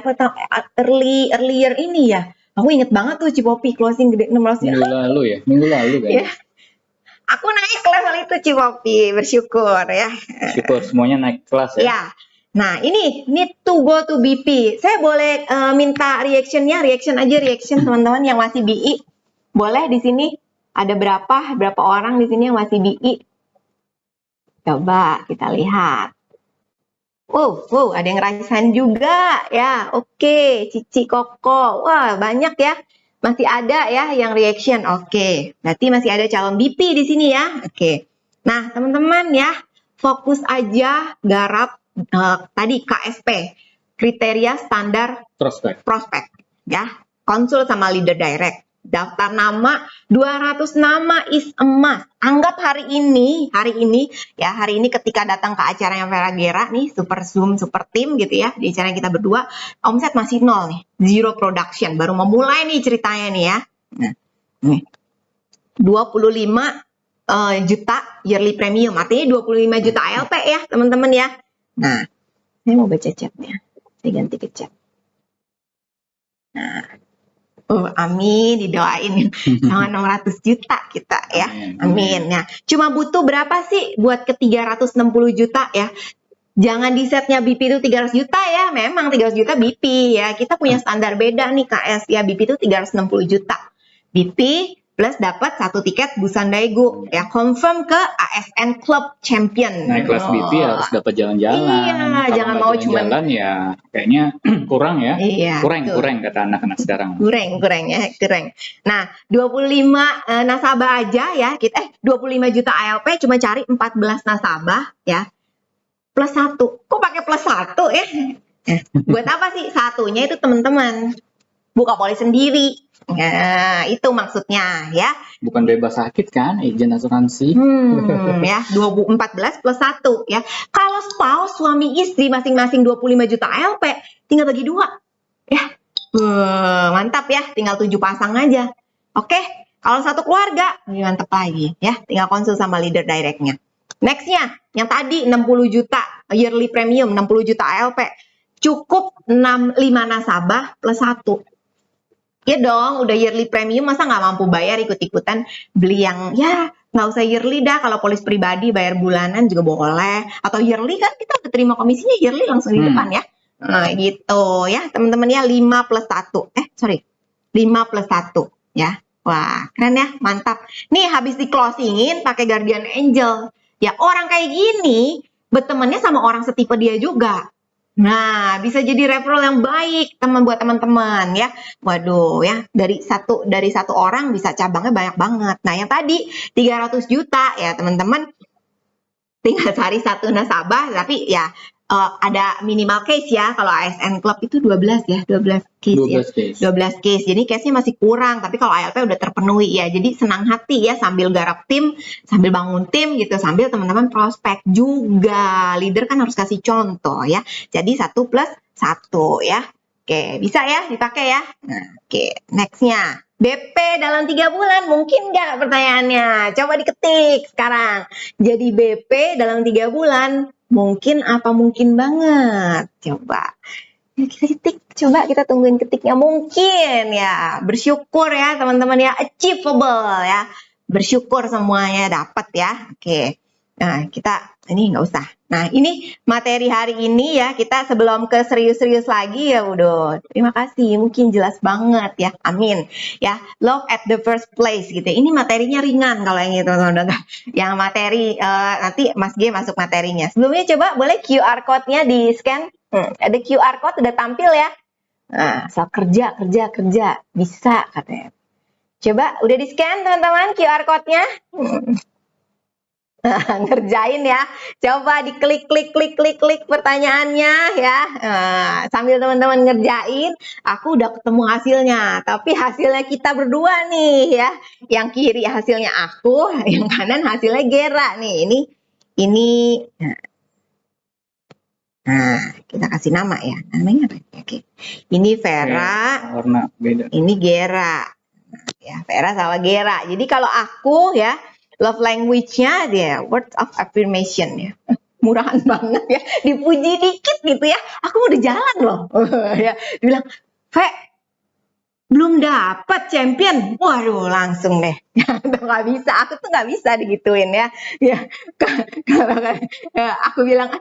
A: Earlier ini ya. Aku inget banget tuh Cipopi closing gede 600.
B: Minggu lalu kayaknya.
A: Ya. Aku naik kelas kali itu Cipopi, bersyukur ya.
B: Syukur semuanya naik kelas ya.
A: Ya. Nah, ini need to go to BP. Saya boleh minta reaction teman-teman yang masih BI. Boleh di sini ada berapa orang di sini yang masih BI? Coba kita lihat. Wow, ada yang raisan juga ya. Oke, Cici Koko. Wah, banyak ya. Masih ada ya yang reaction. Oke, berarti masih ada calon BP di sini ya. Oke. Nah, teman-teman ya, fokus aja garap tadi KSP, kriteria standar prospek ya. Konsul sama leader direct. Daftar nama 200 nama is emas. Anggap hari ini ketika datang ke acaranya Vera Gera nih, super Zoom, super team gitu ya, di acara kita berdua, omset masih nol nih, zero production, baru memulai nih ceritanya nih ya. Nah, nih 25 juta yearly premium, artinya 25 juta ALP ya teman-teman ya. Nah, saya mau baca chatnya, saya ganti ke chat. Nah, amin, didoain sama 600 juta kita ya. Amin. Nah, cuma butuh berapa sih buat ke 360 juta ya? Jangan di setnya BP itu 300 juta ya. Memang 300 juta BP ya. Kita punya standar beda nih KS ya. BP itu 360 juta. BP plus dapat 1 tiket Busan Daegu ya, confirm ke ASN Club Champion.
B: Naik kelas BP harus dapat jalan-jalan.
A: Iya,
B: kalau
A: jangan mau cuma
B: jalan ya kayaknya kurang ya.
A: Iya,
B: kurang kata anak-anak sekarang.
A: Kurang ya. Nah, 25 nasabah aja ya, 25 juta ALP cuma cari 14 nasabah ya. Plus 1. Kok pakai plus 1 ya? Buat apa sih? Satunya itu teman-teman buka polis sendiri. Nah, itu maksudnya ya.
B: Bukan bebas sakit kan, agent asuransi.
A: Ya, 14 plus 1 ya. Kalau spouse, suami istri masing-masing 25 juta ALP, tinggal bagi 2. Ya. Mantap ya, tinggal 7 pasang aja. Oke, kalau satu keluarga, lebih mantap lagi ya. Tinggal konsul sama leader directnya. Nextnya, yang tadi 60 juta yearly premium, 60 juta ALP. Cukup 5 nasabah plus 1. Ya dong, udah yearly premium, masa nggak mampu bayar ikut-ikutan beli yang, ya nggak usah yearly dah, kalau polis pribadi bayar bulanan juga boleh. Atau yearly kan kita udah terima komisinya yearly langsung di depan ya. Nah gitu ya teman-teman ya, 5 plus 1. 5 plus 1 ya. Wah keren ya, mantap. Nih habis di closingin pakai Guardian Angel. Ya orang kayak gini bertemannya sama orang setipe dia juga. Nah, bisa jadi referral yang baik buat teman-teman ya. Waduh ya, dari satu orang bisa cabangnya banyak banget. Nah, yang tadi 300 juta ya, teman-teman tinggal cari satu nasabah, tapi ya ada minimal case ya. Kalau ASN Club itu 12 ya, 12 case. 12 case. Jadi case-nya masih kurang, tapi kalau ALP udah terpenuhi ya. Jadi senang hati ya sambil garap tim, sambil bangun tim gitu, sambil teman-teman prospek juga. Leader kan harus kasih contoh ya. Jadi 1 plus 1 ya. Oke, bisa ya dipakai ya. Nah, oke, nextnya. BP dalam 3 bulan mungkin nggak pertanyaannya? Coba diketik sekarang. Jadi BP dalam 3 bulan mungkin apa mungkin banget? Coba. Ya, kita ketik, coba kita tungguin ketiknya mungkin ya. Bersyukur ya teman-teman ya, achievable ya. Bersyukur semuanya dapat ya. Oke. Nah, kita ini nggak usah. Nah, ini materi hari ini ya. Kita sebelum ke serius-serius lagi ya udah. Terima kasih. Mungkin jelas banget ya. Amin. Ya, love at the first place gitu. Ini materinya ringan kalau yang itu teman-teman. Yang materi nanti Mas G masuk materinya. Sebelumnya coba boleh QR code-nya di scan. Ada QR code udah tampil ya. Nah, soal kerja bisa katanya. Coba udah di scan teman-teman QR code-nya. Ngerjain ya, coba diklik klik pertanyaannya ya. Sambil teman-teman ngerjain, aku udah ketemu hasilnya, tapi hasilnya kita berdua nih ya. Yang kiri hasilnya aku, yang kanan hasilnya Gera nih. Ini nah kita kasih nama ya, namanya apa? Oke. Ini Vera,
B: warna beda.
A: Ini Gera. Nah, ya Vera sama Gera. Jadi kalau aku ya, love language-nya dia words of affirmation ya. Murahan banget ya. Dipuji dikit gitu ya. Aku udah jalan loh. Ya, dibilang, "Ve, belum dapat champion." Waduh, langsung deh. Nggak bisa. Aku tuh nggak bisa digituin ya. Ya, kalau aku bilang,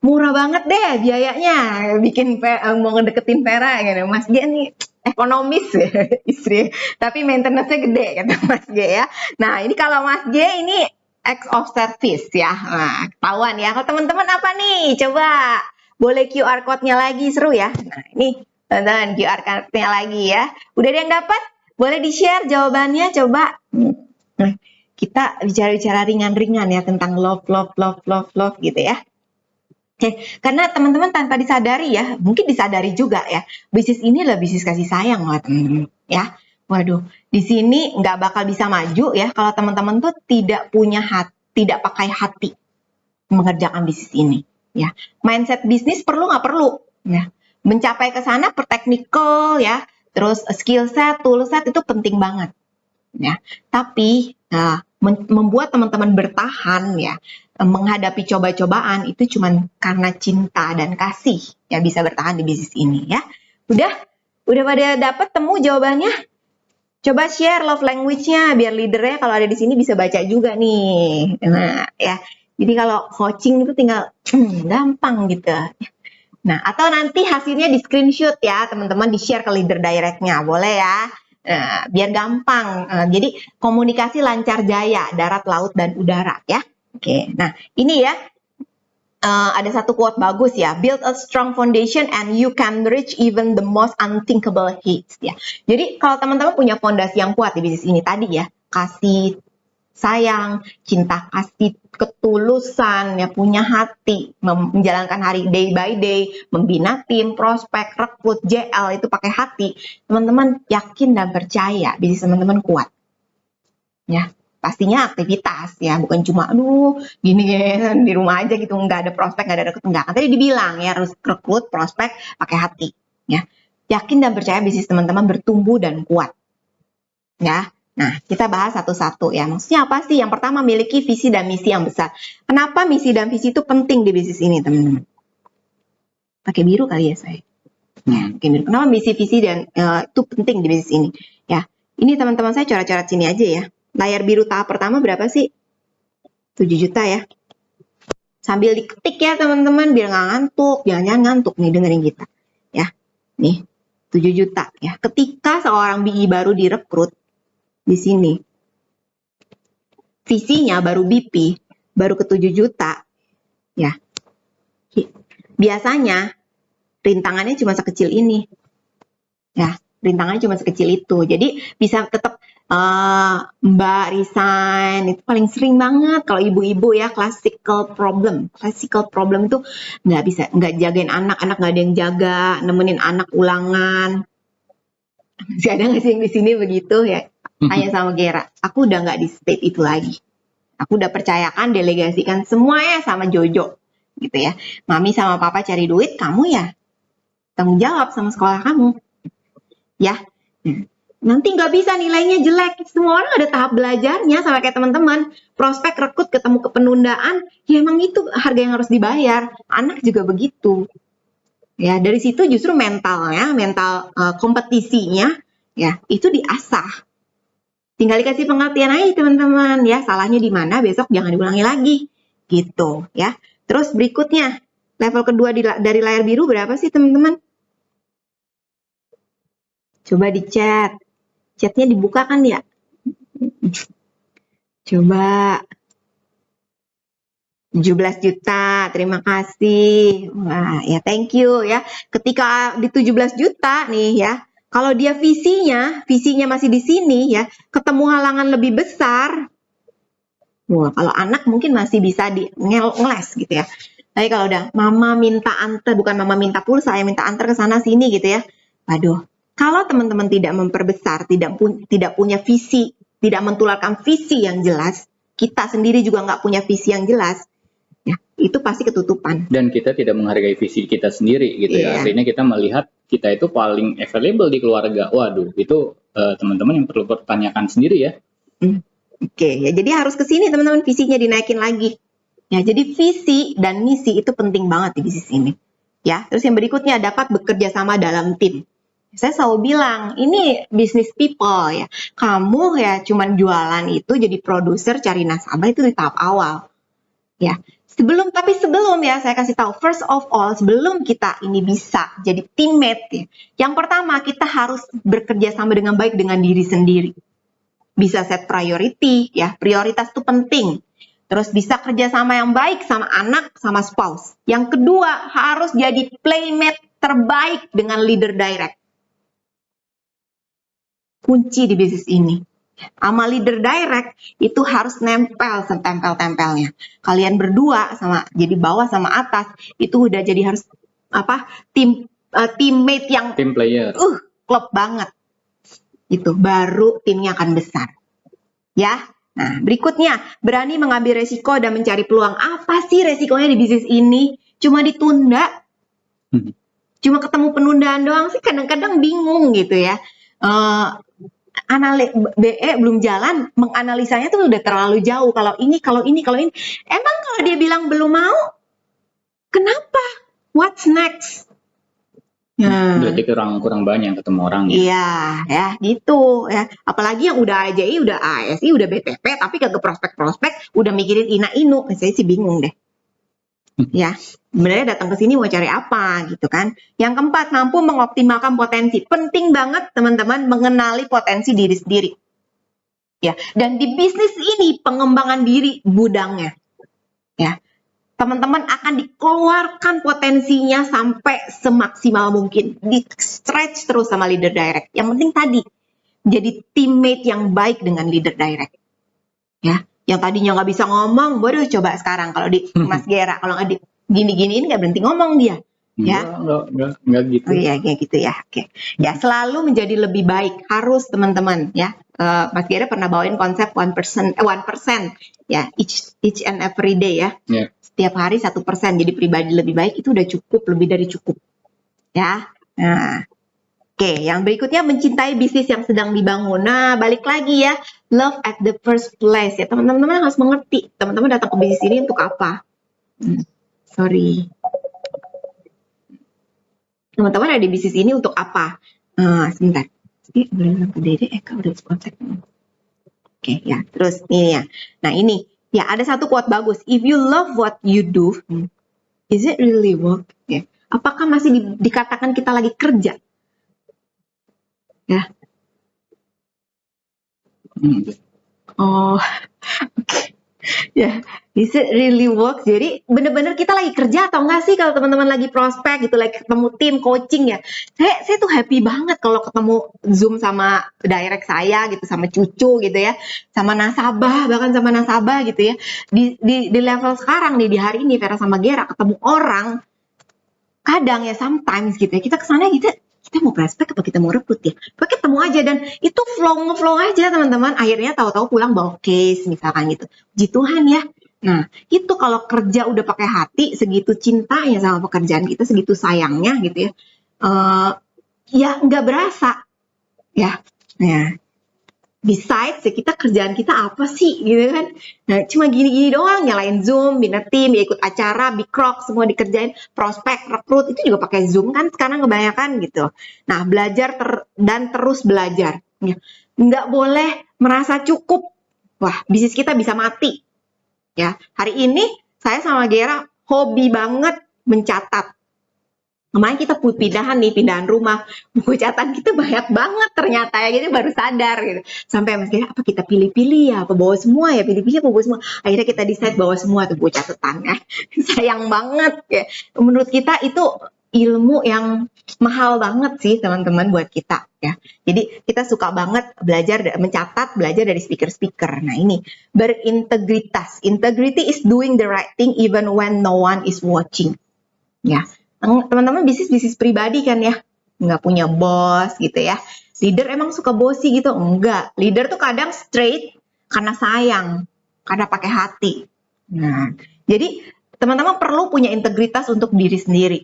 A: murah banget deh biayanya. Bikin mau ngedeketin Vera gitu. Mas G nih ekonomis ya, istri, tapi maintenance-nya gede kata Mas G ya. Nah ini kalau Mas G ini acts of service ya. Nah ketahuan ya. Kalau teman-teman apa nih? Coba Boleh QR code-nya lagi, seru ya. Nah, ini teman-teman QR code-nya lagi ya. Udah ada yang dapat? Boleh di-share jawabannya, coba. Nah, kita bicara-bicara ringan-ringan ya tentang love gitu ya. Oke, karena teman-teman tanpa disadari ya, mungkin disadari juga ya, bisnis ini adalah bisnis kasih sayang loh teman-teman ya. Waduh, di sini nggak bakal bisa maju ya kalau teman-teman tuh tidak punya hati, tidak pakai hati mengerjakan bisnis ini ya. Mindset bisnis perlu nggak perlu ya. Mencapai ke sana per technical ya, terus skill set, tool set itu penting banget ya. Tapi membuat teman-teman bertahan ya, menghadapi coba-cobaan itu cuma karena cinta dan kasih ya bisa bertahan di bisnis ini ya. Udah pada dapat temu jawabannya? Coba share love language-nya biar leadernya kalau ada di sini bisa baca juga nih. Nah, ya. Jadi kalau coaching itu tinggal gampang gitu. Nah, atau nanti hasilnya di screenshot ya, teman-teman di-share ke leader direct-nya. Boleh ya. Nah, biar gampang. Jadi komunikasi lancar jaya, darat, laut, dan udara ya. Oke, nah ini ya. Ada satu quote bagus ya, build a strong foundation and you can reach even the most unthinkable heights ya. Jadi kalau teman-teman punya fondasi yang kuat di bisnis ini tadi ya, kasih sayang, cinta kasih, ketulusan, ya punya hati, menjalankan hari day by day, membina tim, prospek, rekrut, JL itu pakai hati, teman-teman yakin dan percaya bisnis teman-teman kuat. Ya, pastinya aktivitas ya, bukan cuma aduh gini di rumah aja gitu, nggak ada prospek, nggak ada rekrut, nggak. Tadi dibilang ya harus rekrut, prospek, pakai hati. Ya, yakin dan percaya bisnis teman-teman bertumbuh dan kuat. Ya. Nah, kita bahas satu-satu ya. Maksudnya apa sih? Yang pertama, miliki visi dan misi yang besar. Kenapa misi dan visi itu penting di bisnis ini, teman-teman? Pakai biru kali ya saya. Ya, pakai biru. Kenapa misi, visi dan itu penting di bisnis ini? Ya, ini teman-teman saya coret-coret sini aja ya. Layar biru tahap pertama berapa sih? 7 juta ya. Sambil diketik ya teman-teman biar nggak ngantuk. Jangan ngantuk nih dengerin kita. Ya, nih 7 juta ya. Ketika seorang BI baru direkrut di sini, visinya baru BP, baru ke 7 juta ya. Biasanya rintangannya cuma sekecil ini. Ya, rintangannya cuma sekecil itu. Jadi bisa tetap Mbak resign, itu paling sering banget kalau ibu-ibu ya, classical problem itu nggak jagain anak nggak ada yang jaga, nemenin anak ulangan. Masih ada nggak sih yang di sini begitu ya? Tanya sama Gera, aku udah nggak di state itu lagi. Aku udah percayakan, delegasikan semuanya sama Jojo, gitu ya. Mami sama papa cari duit, kamu ya tanggung jawab sama sekolah kamu, ya. Nanti nggak bisa nilainya jelek. Semua orang ada tahap belajarnya sama kayak teman-teman. Prospek, rekrut, ketemu kepenundaan, ya emang itu harga yang harus dibayar. Anak juga begitu. Ya, dari situ justru mental kompetisinya, ya itu diasah. Tinggal dikasih pengertian aja teman-teman, ya salahnya di mana, besok jangan diulangi lagi, gitu ya. Terus berikutnya, level kedua dari layar biru berapa sih teman-teman? Coba di chat. Chatnya dibuka kan ya? Coba. 17 juta, terima kasih. Wah, ya thank you ya. Ketika di 17 juta nih ya, kalau dia visinya masih di sini ya, ketemu halangan lebih besar. Wah, kalau anak mungkin masih bisa di ngeles gitu ya. Tapi kalau udah mama minta antar, bukan mama minta pulsa, saya minta antar ke sana sini gitu ya. Waduh. Kalau teman-teman tidak memperbesar, tidak punya visi, tidak mentularkan visi yang jelas, kita sendiri juga nggak punya visi yang jelas, ya itu pasti ketutupan.
B: Dan kita tidak menghargai visi kita sendiri, gitu ya. Artinya kita melihat kita itu paling available di keluarga. Waduh, itu teman-teman yang perlu pertanyakan sendiri ya.
A: Oke, ya jadi harus ke sini teman-teman, visinya dinaikin lagi. Ya, jadi visi dan misi itu penting banget di bisnis ini. Ya, terus yang berikutnya dapat bekerja sama dalam tim. Saya selalu bilang, ini business people ya. Kamu ya cuman jualan itu jadi produser cari nasabah itu di tahap awal. Ya. Sebelum ya saya kasih tahu, first of all, sebelum kita ini bisa jadi teammate ya. Yang pertama kita harus bekerja sama dengan baik dengan diri sendiri. Bisa set priority ya, prioritas itu penting. Terus bisa kerjasama yang baik sama anak, sama spouse. Yang kedua, harus jadi playmate terbaik dengan leader direct. Kunci di bisnis ini. Sama leader direct itu harus nempel setempel-tempelnya. Kalian berdua sama jadi bawah sama atas itu udah jadi harus teammate yang
B: Team player.
A: klop banget. Itu baru timnya akan besar. Ya. Nah, berikutnya, berani mengambil resiko dan mencari peluang. Apa sih resikonya di bisnis ini? Cuma ditunda. Cuma ketemu penundaan doang sih, kadang-kadang bingung gitu ya. BE belum jalan, menganalisanya tuh udah terlalu jauh. Kalau ini. Emang kalau dia bilang belum mau, kenapa? What's next?
B: Berarti kurang banyak ketemu orang ya.
A: Iya, ya gitu ya. Apalagi yang udah AJI, udah ASI, udah BTP, tapi kagak prospek, udah mikirin ina-inu. Saya sih bingung deh. Ya, sebenarnya datang ke sini mau cari apa gitu kan. Yang keempat, mampu mengoptimalkan potensi. Penting banget teman-teman mengenali potensi diri sendiri. Ya, dan di bisnis ini pengembangan diri gudangnya. Ya. Teman-teman akan dikeluarkan potensinya sampai semaksimal mungkin. Di stretch terus sama leader direct. Yang penting tadi, jadi teammate yang baik dengan leader direct. Ya, yang tadinya nggak bisa ngomong, baru coba sekarang kalau di Mas Gera, kalau nggak gini-giniin nggak berhenti ngomong dia. Ya,
B: Enggak gitu.
A: Oh iya, kayak gitu ya. Oke. Ya, selalu menjadi lebih baik harus teman-teman ya. Mas Gera pernah bawain konsep 1%, ya, each and every day ya.
B: Yeah.
A: Setiap hari 1%, jadi pribadi lebih baik itu udah cukup, lebih dari cukup. Ya. Nah, oke, yang berikutnya mencintai bisnis yang sedang dibangun. Nah, balik lagi ya, love at the first place ya. Teman-teman harus mengerti, teman-teman datang ke bisnis ini untuk apa? Sorry. Teman-teman ada di bisnis ini untuk apa? Sebentar. Ini boleh ke Dede, Eka udah kontak. Oke, ya. Terus ini ya. Nah, ini. Ya, ada satu quote bagus. If you love what you do, is it really work? Ya. Apakah masih dikatakan kita lagi kerja? Ya. Oh, oke. Ya, is it really work? Jadi bener-bener kita lagi kerja atau enggak sih kalau teman-teman lagi prospek gitu, lagi ketemu tim coaching ya. Saya tuh happy banget kalau ketemu Zoom sama direct saya gitu, sama cucu gitu ya, sama nasabah, bahkan sama nasabah gitu ya. Di level sekarang nih, di hari ini Vera sama Gera ketemu orang, kadang ya sometimes gitu ya, kita kesana kita mau prospek apa kita mau rekrut ya, pokoknya ketemu aja dan itu flow aja teman-teman, akhirnya tahu-tahu pulang bawa case misalkan gitu. Puji Tuhan ya. Nah, itu kalau kerja udah pakai hati, segitu cintanya sama pekerjaan kita, segitu sayangnya gitu ya, ya nggak berasa ya. Besides, ya kita kerjaan kita apa sih gitu kan. Nah, cuma gini-gini doang, nyalain Zoom, bina tim, ya ikut acara, bikrok, semua dikerjain, prospek, rekrut, itu juga pakai Zoom kan sekarang kebanyakan gitu. Nah, belajar dan terus belajar. Ya. Nggak boleh merasa cukup. Wah, bisnis kita bisa mati. Ya, hari ini saya sama Gera hobi banget mencatat. Kemarin kita pindahan rumah, buku catatan kita banyak banget ternyata ya, jadi baru sadar gitu. Sampai Mas Gera, apa kita pilih-pilih ya, apa bawa semua ya, pilih-pilih apa bawa semua. Akhirnya kita decide bawa semua tuh buku catatannya. Sayang banget ya. Menurut kita itu ilmu yang mahal banget sih teman-teman buat kita ya. Jadi kita suka banget belajar, mencatat, belajar dari speaker-speaker. Nah ini, berintegritas. Integrity is doing the right thing even when no one is watching. Ya. Teman-teman bisnis pribadi kan ya, nggak punya bos gitu ya. Leader emang suka bossy gitu? Enggak. Leader tuh kadang straight karena sayang, karena pakai hati. Nah, jadi teman-teman perlu punya integritas untuk diri sendiri,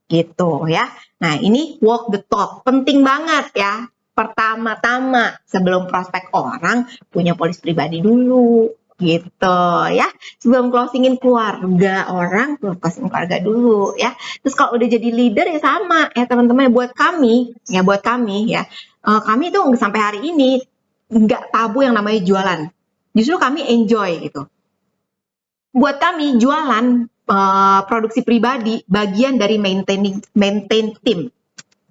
A: gitu ya. Nah, ini walk the talk, penting banget ya. Pertama-tama sebelum prospek orang, punya polis pribadi dulu. Gitu ya, sebelum closingin keluarga orang, closing keluarga dulu ya. Terus kalau udah jadi leader ya sama ya teman-teman, buat kami ya, kami itu sampai hari ini nggak tabu yang namanya jualan, justru kami enjoy gitu. Buat kami jualan produksi pribadi bagian dari maintain tim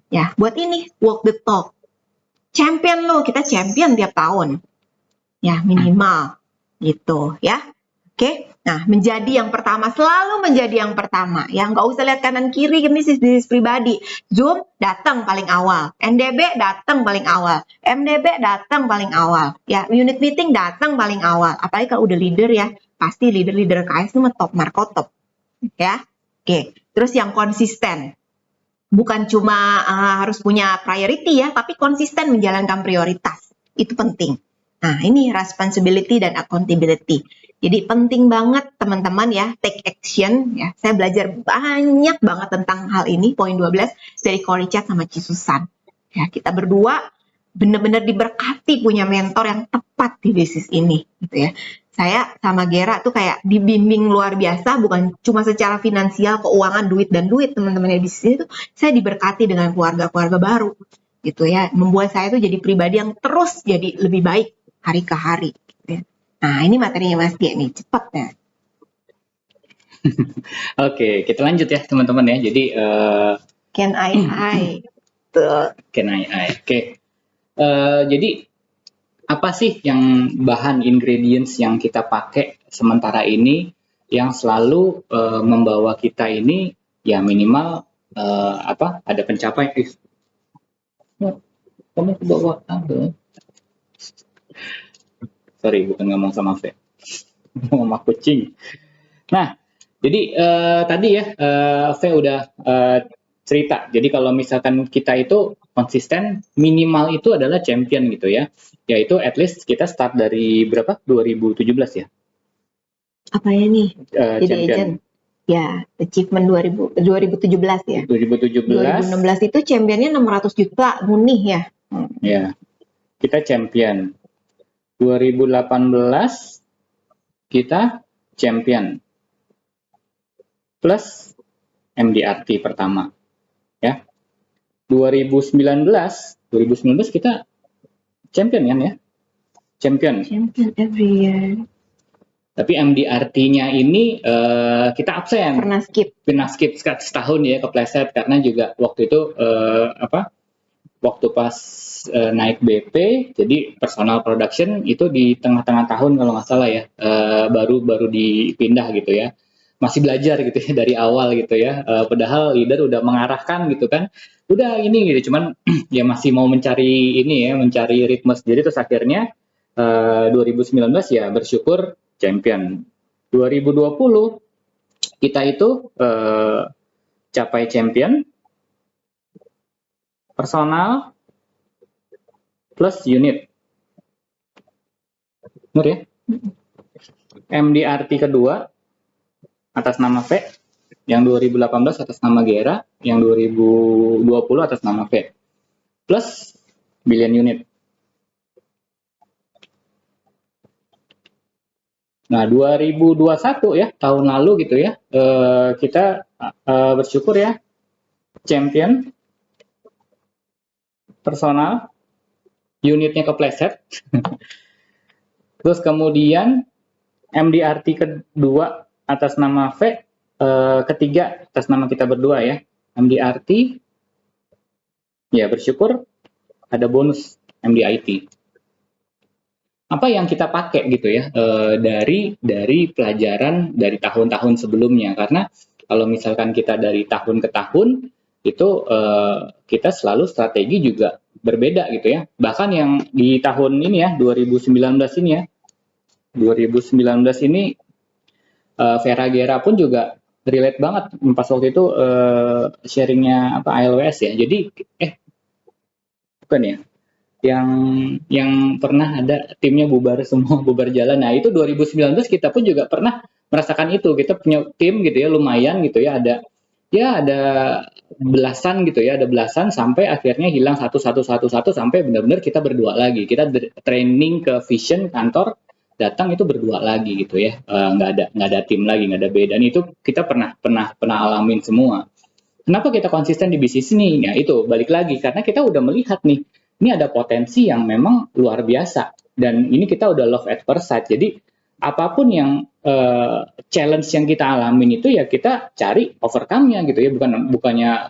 A: ya. Buat ini walk the talk, kita champion tiap tahun ya minimal. Gitu ya. Oke, nah menjadi yang pertama, selalu menjadi yang pertama. Ya, nggak usah lihat kanan kiri ke bisnis pribadi. Zoom datang paling awal, NDB datang paling awal, MDB datang paling awal, ya unit meeting datang paling awal. Apalagi kalau udah leader ya, pasti leader KS itu top markotop, ya. Oke, terus yang konsisten. Bukan cuma harus punya priority ya, tapi konsisten menjalankan prioritas. Itu penting. Nah, ini responsibility dan accountability. Jadi penting banget teman-teman ya, take action ya. Saya belajar banyak banget tentang hal ini, poin 12 dari Ko Richard sama Ci Susan. Ya, kita berdua benar-benar diberkati punya mentor yang tepat di bisnis ini gitu ya. Saya sama Gera tuh kayak dibimbing luar biasa, bukan cuma secara finansial, keuangan, duit teman-teman di bisnis itu. Saya diberkati dengan keluarga-keluarga baru gitu ya, membuat saya tuh jadi pribadi yang terus jadi lebih baik hari ke hari gitu ya. Nah, ini materinya Mas Tia nih, cepat ya.
B: Oke, kita lanjut ya teman-teman ya. Jadi
A: Can I tuh.
B: can I? Oke. Jadi apa sih yang bahan ingredients yang kita pakai sementara ini yang selalu membawa kita ini ya minimal ada pencapaian. Kamu ke bawah apa? Sorry, bukan ngomong sama Fe. Ngomong sama kucing. Nah, jadi tadi ya Fe udah cerita. Jadi kalau misalkan kita itu konsisten, minimal itu adalah champion gitu ya. Yaitu at least kita start dari berapa? 2017 ya?
A: Apa ya nih? Jadi
B: Champion.
A: agent. Ya, achievement 2017 ya.
B: 2017.
A: 2016 itu championnya 600 juta munih ya.
B: Ya, kita champion. 2018 kita champion plus MDRT pertama ya. 2019 kita champion kan ya, champion
A: Every year.
B: tapi MDRT-nya ini kita absen, pernah skip setahun ya, kepleset karena juga waktu itu waktu pas naik BP, jadi personal production itu di tengah-tengah tahun kalau nggak salah ya, baru dipindah gitu ya, masih belajar gitu ya dari awal gitu ya, padahal leader udah mengarahkan gitu kan, udah ini gitu, cuman ya masih mau mencari ini ya, mencari ritme sendiri, terus akhirnya 2019 ya bersyukur champion. 2020 kita itu capai champion personal plus unit. Benar ya? MDRT kedua atas nama V, yang 2018 atas nama Gera, yang 2020 atas nama V. Plus billion unit. Nah, 2021 ya, tahun lalu gitu ya, kita bersyukur ya, champion personal, unitnya kepleset. Terus kemudian MDRT kedua atas nama V, ketiga atas nama kita berdua ya, MDRT. Ya bersyukur ada bonus MDIT. Apa yang kita pakai gitu ya dari pelajaran dari tahun-tahun sebelumnya, karena kalau misalkan kita dari tahun ke tahun itu kita selalu strategi juga berbeda gitu ya. Bahkan yang di tahun ini ya 2019 ini ya, 2019 ini Vera Gera pun juga relate banget pas waktu itu sharingnya ALWS ya. Jadi bukan ya, yang pernah ada timnya bubar semua, bubar jalan. Nah itu 2019 kita pun juga pernah merasakan itu. Kita punya tim gitu ya, lumayan gitu ya, ada belasan gitu ya, ada belasan sampai akhirnya hilang satu sampai benar-benar kita berdua lagi. Kita training ke Vision kantor, datang itu berdua lagi gitu ya, nggak ada tim lagi, nggak ada beda. Dan itu kita pernah alamin semua. Kenapa kita konsisten di bisnis ini? Ya itu balik lagi karena kita udah melihat nih, ini ada potensi yang memang luar biasa dan ini kita udah love at first sight. Jadi apapun yang challenge yang kita alamin itu ya kita cari overcome-nya gitu ya,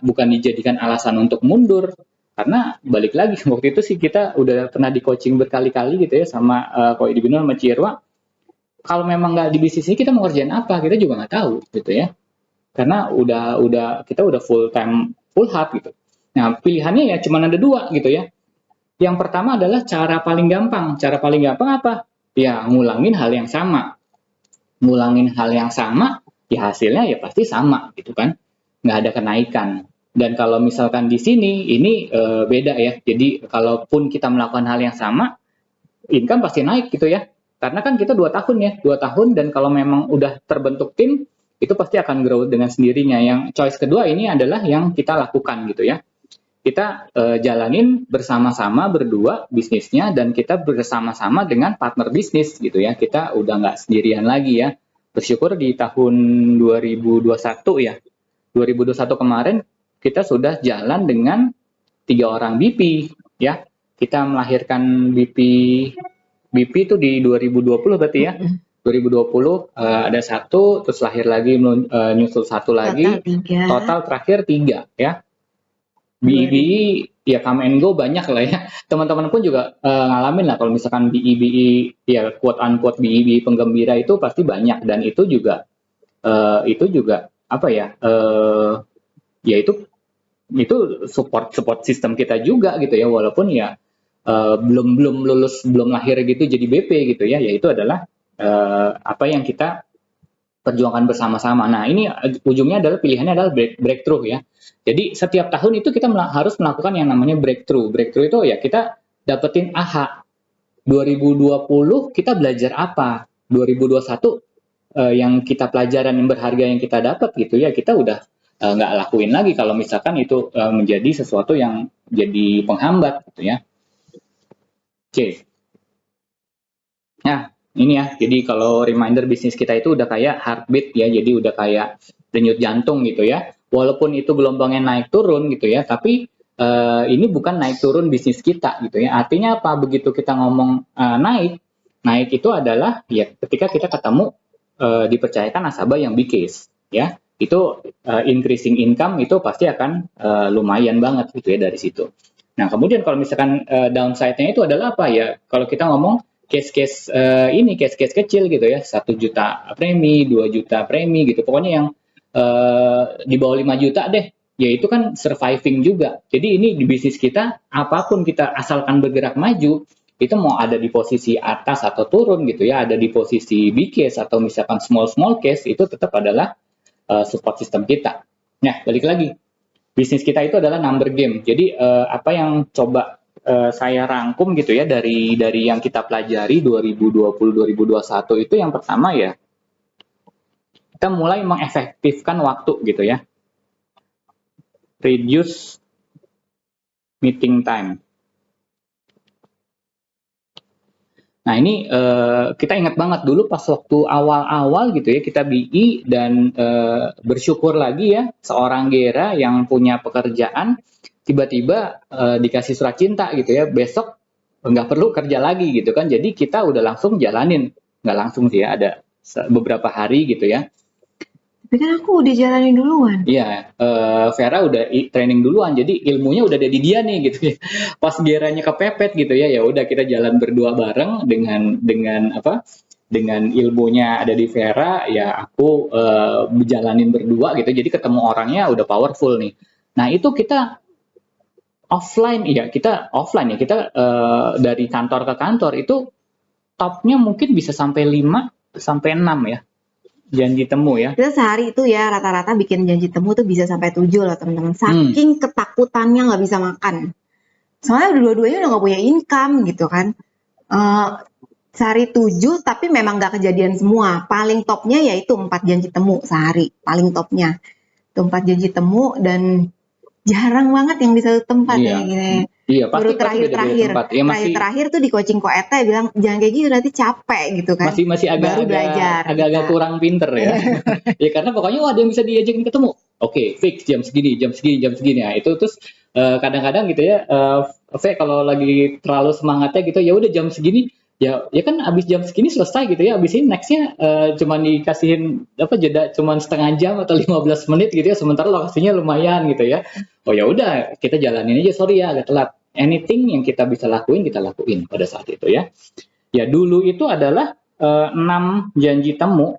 B: bukan dijadikan alasan untuk mundur. Karena balik lagi waktu itu sih kita udah pernah di coaching berkali-kali gitu ya sama Ko Idibino sama Cirwa. kalau memang nggak di bisnis ini kita mau kerjain apa, kita juga nggak tahu gitu ya. Karena kita udah full time, full hard gitu. Nah, pilihannya ya cuma ada dua gitu ya. Yang pertama adalah cara paling gampang. Cara paling gampang apa? Ya, ngulangin hal yang sama. Ngulangin hal yang sama, ya hasilnya ya pasti sama gitu kan. Nggak ada kenaikan. Dan kalau misalkan di sini, ini beda ya. Jadi, kalaupun kita melakukan hal yang sama, income pasti naik gitu ya. Karena kan kita 2 tahun ya. 2 tahun dan kalau memang udah terbentuk tim, itu pasti akan grow dengan sendirinya. Yang choice kedua ini adalah yang kita lakukan gitu ya. Kita jalanin bersama-sama berdua bisnisnya dan kita bersama-sama dengan partner bisnis gitu ya. Kita udah nggak sendirian lagi ya. Bersyukur di tahun 2021 ya. 2021 kemarin kita sudah jalan dengan 3 orang BP ya. Kita melahirkan BP itu di 2020 berarti ya. 2020 ada 1, terus lahir lagi, nyusul 1 lagi. Total terakhir 3 ya. BI ya come and go banyak lah ya. Teman-teman pun juga ngalamin lah kalau misalkan BI ya quote unquote BI penggembira itu pasti banyak dan itu juga apa ya ya itu support sistem kita juga gitu ya, walaupun ya belum lulus, belum lahir gitu jadi BP gitu ya. Itu adalah apa yang kita perjuangkan bersama-sama. Nah, ini ujungnya adalah pilihannya adalah breakthrough ya. Jadi setiap tahun itu kita harus melakukan yang namanya breakthrough. Breakthrough itu ya kita dapetin AHA. 2020 kita belajar apa? 2021 yang kita pelajaran yang berharga yang kita dapat gitu ya, kita udah nggak lakuin lagi kalau misalkan itu menjadi sesuatu yang jadi penghambat gitu ya. Oke. Nah, ini ya, jadi kalau reminder bisnis kita itu udah kayak heartbeat ya, jadi udah kayak denyut jantung gitu ya. Walaupun itu gelombangnya naik turun gitu ya, tapi ini bukan naik turun bisnis kita gitu ya. Artinya apa? Begitu kita ngomong naik itu adalah ya ketika kita ketemu dipercayakan nasabah yang big case ya. Itu increasing income itu pasti akan lumayan banget gitu ya dari situ. Nah, kemudian kalau misalkan downside-nya itu adalah apa ya? Kalau kita ngomong case-case kecil gitu ya, 1 juta premi, 2 juta premi gitu, pokoknya yang di bawah 5 juta deh, ya itu kan surviving juga. Jadi ini di bisnis kita, apapun kita asalkan bergerak maju, itu mau ada di posisi atas atau turun gitu ya, ada di posisi big case atau misalkan small case, itu tetap adalah support system kita. Nah, balik lagi, bisnis kita itu adalah number game. Jadi apa yang coba saya rangkum gitu ya dari yang kita pelajari 2020-2021 itu yang pertama ya, kita mulai mengefektifkan waktu gitu ya. Reduce meeting time. Nah, ini kita ingat banget dulu pas waktu awal-awal gitu ya kita BI dan bersyukur lagi ya seorang Gera yang punya pekerjaan tiba-tiba dikasih surat cinta gitu ya, besok nggak perlu kerja lagi gitu kan. Jadi kita udah langsung jalanin, nggak langsung sih ya, ada beberapa hari gitu ya.
A: Tapi kan aku udah jalanin duluan.
B: Iya, Vera udah training duluan, jadi ilmunya udah ada di dia nih gitu ya. Pas Geranya kepepet gitu ya, ya udah kita jalan berdua bareng dengan apa? Dengan ilmunya ada di Vera, ya aku jalanin berdua gitu. Jadi ketemu orangnya udah powerful nih. Nah, itu kita offline ya, kita dari kantor ke kantor itu topnya mungkin bisa sampai 5 sampai 6 ya. Janji temu ya.
A: Kita sehari itu ya rata-rata bikin janji temu tuh bisa sampai 7 loh teman-teman. Saking ketakutannya nggak bisa makan. Soalnya dua-duanya udah nggak punya income gitu kan. Sehari 7 tapi memang nggak kejadian semua. Paling topnya yaitu 4 janji temu sehari. Paling topnya. Itu 4 janji temu dan jarang banget yang di satu tempat ya gini.
B: Iya, pasti
A: terakhir tuh di coaching Koeta bilang jangan kayak gitu nanti capek gitu kan.
B: Masih agak-agak kurang pinter ya. Ya karena pokoknya ada yang bisa diajakin ketemu. Oke, fix jam segini. Nah, itu terus kadang-kadang gitu ya, kalau lagi terlalu semangatnya gitu ya udah jam segini ya kan abis jam segini selesai gitu ya, abis ini nextnya cuma dikasihin jeda cuma setengah jam atau 15 menit gitu ya, sementara lokasinya lumayan gitu ya. Oh ya udah kita jalanin aja, sorry ya agak telat. Anything yang kita bisa lakuin kita lakuin pada saat itu ya. Ya dulu itu adalah 6 janji temu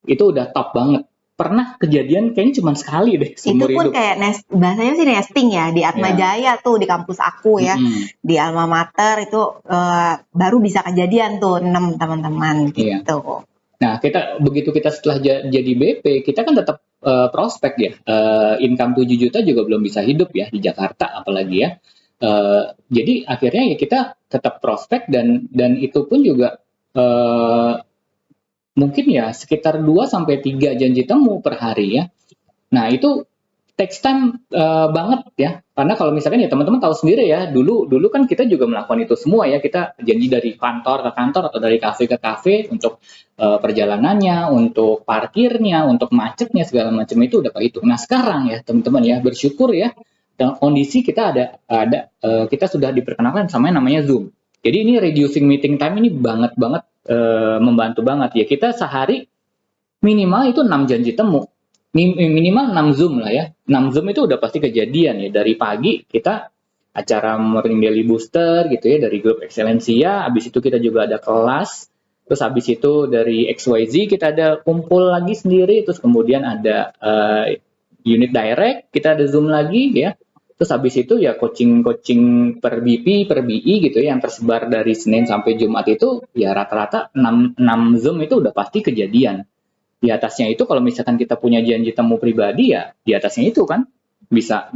B: itu udah top banget. Pernah kejadian kayaknya cuma sekali deh
A: Itu
B: seumur
A: pun
B: hidup.
A: kayak bahasanya sih nesting ya di Atma Jaya tuh di kampus aku ya, di alma mater itu baru bisa kejadian tuh 6 teman-teman
B: Iya.
A: gitu.
B: Nah, begitu kita setelah jadi BP, kita kan tetap prospek ya. Income 7 juta juga belum bisa hidup ya di Jakarta apalagi ya. Jadi akhirnya ya kita tetap prospek dan itu pun juga mungkin ya sekitar 2 sampai 3 janji temu per hari ya. Nah, itu takes time banget ya. Karena kalau misalkan ya teman-teman tahu sendiri ya, dulu kan kita juga melakukan itu semua ya. Kita janji dari kantor ke kantor atau dari kafe ke kafe untuk perjalanannya, untuk parkirnya, untuk macetnya segala macam itu udah kayak itu. Nah, sekarang ya teman-teman ya, bersyukur ya dengan kondisi kita kita sudah diperkenalkan sama yang namanya Zoom. Jadi ini reducing meeting time ini banget membantu banget ya. Kita sehari minimal itu 6 janji temu. Minimal 6 Zoom lah ya. 6 Zoom itu udah pasti kejadian ya. Dari pagi kita acara Morning Daily Booster gitu ya, dari grup Excellencia. Habis itu kita juga ada kelas. Terus habis itu dari XYZ kita ada kumpul lagi sendiri. Terus kemudian ada unit direct, kita ada Zoom lagi ya. Terus habis itu ya coaching per BP, per BI gitu ya, yang tersebar dari Senin sampai Jumat itu ya rata-rata 6 Zoom itu udah pasti kejadian. Di atasnya itu kalau misalkan kita punya janji temu pribadi ya di atasnya itu kan bisa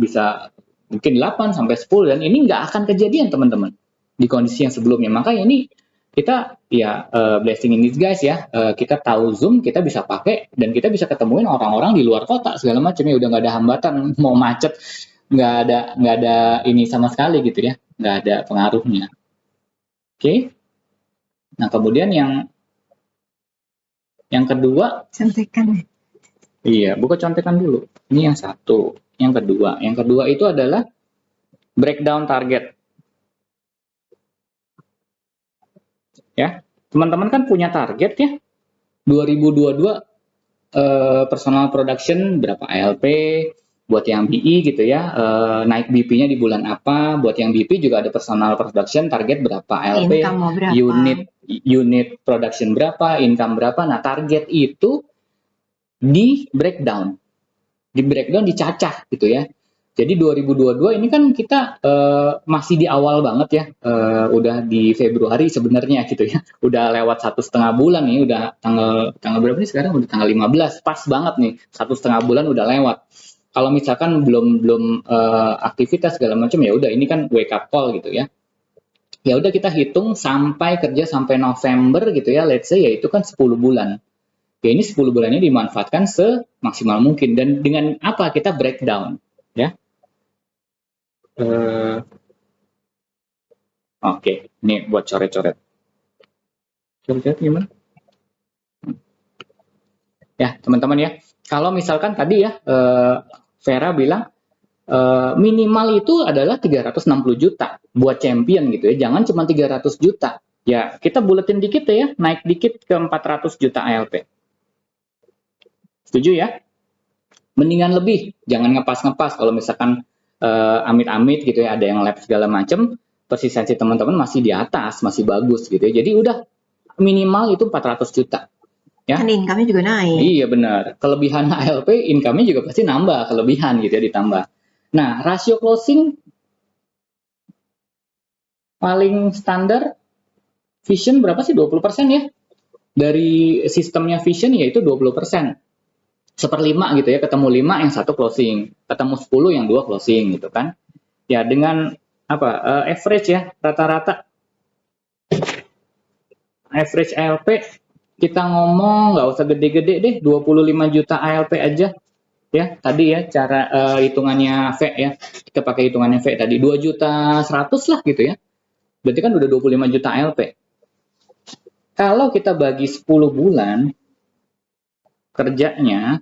B: mungkin 8 sampai 10 dan ini nggak akan kejadian teman-teman di kondisi yang sebelumnya. Makanya ini kita ya blessing in disguise ya. Kita tahu Zoom, kita bisa pakai dan kita bisa ketemuin orang-orang di luar kota segala macam ya, udah nggak ada hambatan mau macet, nggak ada ini sama sekali gitu ya, nggak ada pengaruhnya. Oke. Nah, kemudian yang kedua,
A: contekan.
B: Iya, buka contekan dulu. Ini yang satu. Yang kedua itu adalah breakdown target. Ya, teman-teman kan punya target ya. 2022 personal production berapa ALP, buat yang BI gitu ya, naik BP-nya di bulan apa, buat yang BP juga ada personal production target berapa ALP,
A: berapa?
B: unit production berapa, income berapa. Nah, target itu di breakdown, dicacah gitu ya. Jadi 2022 ini kan kita masih di awal banget ya, udah di Februari sebenarnya gitu ya, udah lewat 1,5 bulan nih, udah tanggal berapa nih sekarang, udah tanggal 15, pas banget nih, 1,5 bulan udah lewat. Kalau misalkan belum aktivitas segala macam ya udah ini kan wake up call gitu ya. Ya udah kita hitung kerja sampai November gitu ya, let's say ya itu kan 10 bulan. Ya ini 10 bulan ini dimanfaatkan semaksimal mungkin dan dengan apa kita breakdown ya. Oke, ini buat coret-coret. Coret gimana? Ya, teman-teman ya. Kalau misalkan tadi ya, Vera bilang minimal itu adalah 360 juta buat champion gitu ya. Jangan cuma 300 juta. Ya, kita buletin dikit ya, naik dikit ke 400 juta ALP. Setuju ya? Mendingan lebih, jangan ngepas-ngepas. Kalau misalkan amit-amit gitu ya, ada yang lab segala macam, persistensi teman-teman masih di atas, masih bagus gitu ya. Jadi udah minimal itu 400 juta. Ya.
A: Kan income-nya juga naik.
B: Iya benar. Kelebihan ALP, income-nya juga pasti nambah, kelebihan gitu ya ditambah. Nah, rasio closing paling standar Vision berapa sih? 20% ya. Dari sistemnya Vision yaitu 20%. 1/5 gitu ya, ketemu 5 yang 1 closing, ketemu 10 yang 2 closing gitu kan. Ya dengan average ya, rata-rata average ALP kita ngomong nggak usah gede-gede deh, 25 juta ALP aja ya. Tadi ya cara hitungannya V ya, kita pakai hitungannya V tadi 2.100.000 lah gitu ya, berarti kan udah 25 juta ALP. Kalau kita bagi 10 bulan kerjanya,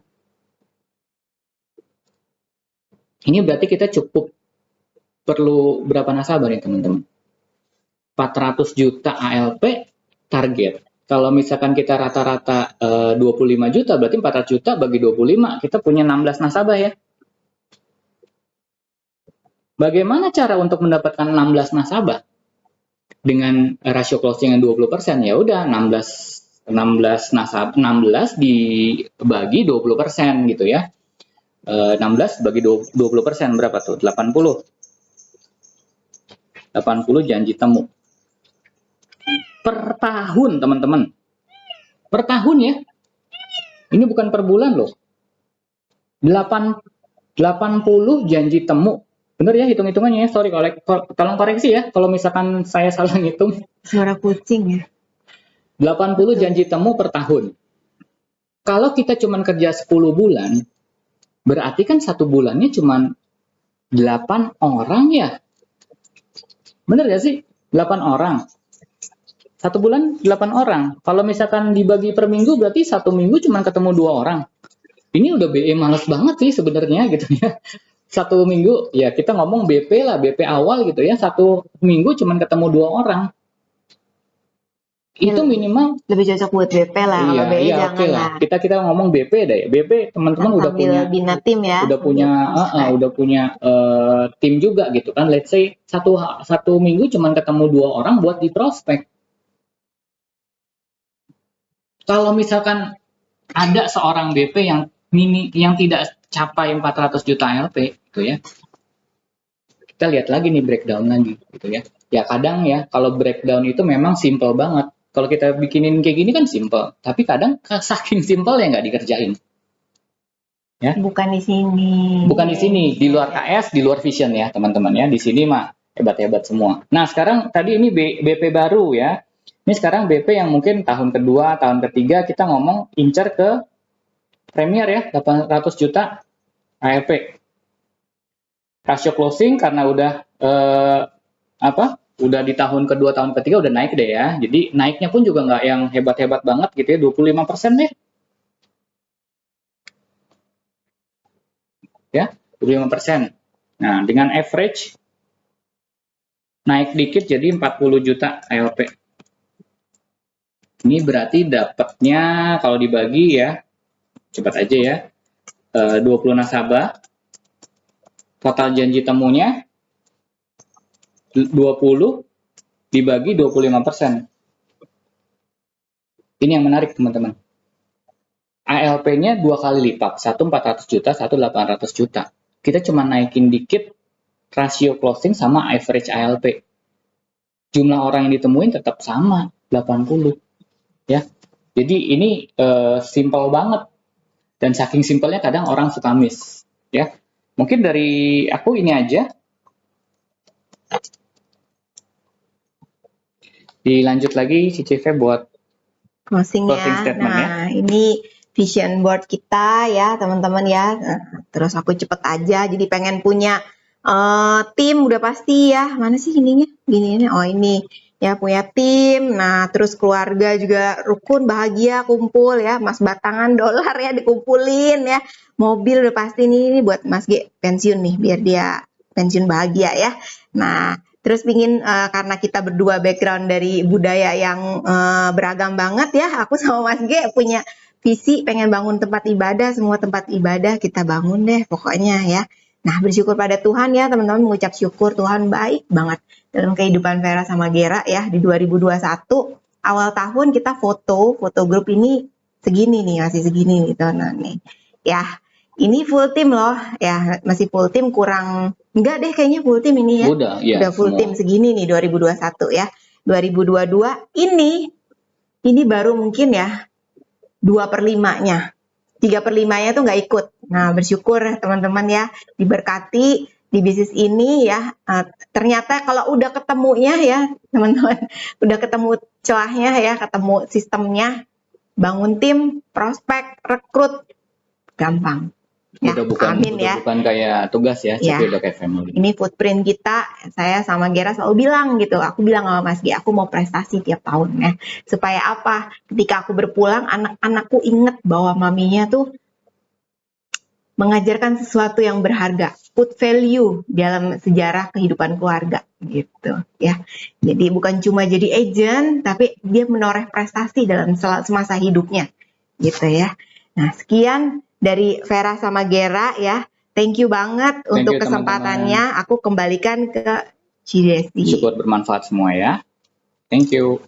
B: ini berarti kita cukup perlu berapa nasabah nih teman-teman? 400 juta ALP target. Kalau misalkan kita rata-rata 25 juta, berarti 400 juta bagi 25, kita punya 16 nasabah ya. Bagaimana cara untuk mendapatkan 16 nasabah? dengan rasio closing yang 20%, ya udah 16 dibagi 20% gitu ya. 16 bagi 20% berapa tuh? 80 janji temu per tahun, teman-teman. Per tahun ya. Ini bukan per bulan loh. 80 janji temu. Bener ya hitung-hitungannya ya? Sorry, tolong koreksi ya kalau misalkan saya salah ngitung.
A: Suara kucing ya.
B: 80 janji temu per tahun. Kalau kita cuma kerja 10 bulan, berarti kan satu bulannya cuma 8 orang ya. Bener gak sih? 8 orang. Satu bulan 8 orang. Kalau misalkan dibagi per minggu, berarti satu minggu cuma ketemu 2 orang. Ini udah BE males banget sih sebenarnya gitu ya. Satu minggu, ya kita ngomong BP lah, BP awal gitu ya. Satu minggu cuma ketemu 2 orang. Itu minimal
A: lebih cocok buat BP lah.
B: Iya,
A: Kalau BE
B: iya,
A: jangan
B: oke lah. Kita ngomong BP deh. BP teman-teman udah punya
A: bina tim ya.
B: Udah punya tim juga gitu kan. Let's say satu minggu cuma ketemu 2 orang buat di prospek. Kalau misalkan ada seorang BP yang tidak capai 400 juta LP gitu ya. Kita lihat lagi nih breakdown lagi gitu ya. Ya kadang ya kalau breakdown itu memang simple banget. Kalau kita bikinin kayak gini kan simple, tapi kadang saking simple ya nggak dikerjain. Ya.
A: Bukan di sini.
B: Bukan di sini, di luar KS, di luar vision ya teman-teman ya. Di sini mah hebat-hebat semua. Nah sekarang tadi ini BP baru ya. Ini sekarang BP yang mungkin tahun kedua, tahun ketiga kita ngomong incer ke Premier ya, 800 juta ARP. Rasio closing karena udah udah di tahun kedua, tahun ketiga udah naik deh ya. Jadi naiknya pun juga nggak yang hebat-hebat banget gitu ya, 25% deh. Ya, 25%. Nah, dengan average naik dikit jadi 40 juta ALP. Ini berarti dapatnya kalau dibagi ya, cepat aja ya, 20 nasabah, total janji temunya 20 dibagi 25%. Ini yang menarik teman-teman. ALP-nya 2 kali lipat, satu 400 juta, satu 800 juta. Kita cuma naikin dikit rasio closing sama average ALP. Jumlah orang yang ditemuin tetap sama, 80. Ya, jadi ini simple banget dan saking simpelnya kadang orang suka miss. Ya, mungkin dari aku ini aja. Dilanjut lagi si CV buat
A: closing
B: statement
A: ya. Ini vision board kita ya teman-teman ya. Terus aku cepet aja. Jadi pengen punya tim udah pasti ya. Mana sih ininya? Gini oh ini. Ya punya tim, nah terus keluarga juga rukun, bahagia, kumpul ya, emas batangan dolar ya dikumpulin ya, mobil udah pasti ini buat Mas G pensiun nih, biar dia pensiun bahagia ya. Nah terus pingin karena kita berdua background dari budaya yang beragam banget ya, aku sama Mas G punya visi pengen bangun tempat ibadah, semua tempat ibadah kita bangun deh pokoknya ya. Nah bersyukur pada Tuhan ya teman-teman, mengucap syukur Tuhan baik banget dalam kehidupan Vera sama Gera ya. Di 2021 awal tahun kita foto grup ini segini nih, masih segini nih teman-teman nih ya. Ini full tim loh ya, masih full tim, kurang enggak deh kayaknya full tim ini ya. Udah full tim segini nih 2021 ya. 2022 ini baru mungkin ya 2/5-nya. 3/5-nya tuh nggak ikut. Nah bersyukur teman-teman ya, diberkati di bisnis ini ya. Ternyata kalau udah ketemunya ya teman-teman, udah ketemu celahnya ya, ketemu sistemnya, bangun tim, prospek, rekrut, gampang. Ya, amin ya.
B: Bukan kayak tugas ya, tapi udah kayak family.
A: Ini footprint kita, saya sama Gera selalu bilang gitu, aku bilang sama Mas G, aku mau prestasi tiap tahun ya. Supaya apa? Ketika aku berpulang, anak-anakku inget bahwa maminya tuh mengajarkan sesuatu yang berharga, put value dalam sejarah kehidupan keluarga gitu ya. Jadi bukan cuma jadi agent, tapi dia menoreh prestasi dalam semasa hidupnya gitu ya. Nah sekian dari Vera sama Gera ya. Thank you banget untuk kesempatannya. Teman-teman. Aku kembalikan ke Cidesi.
B: Syukur bermanfaat semua ya. Thank you.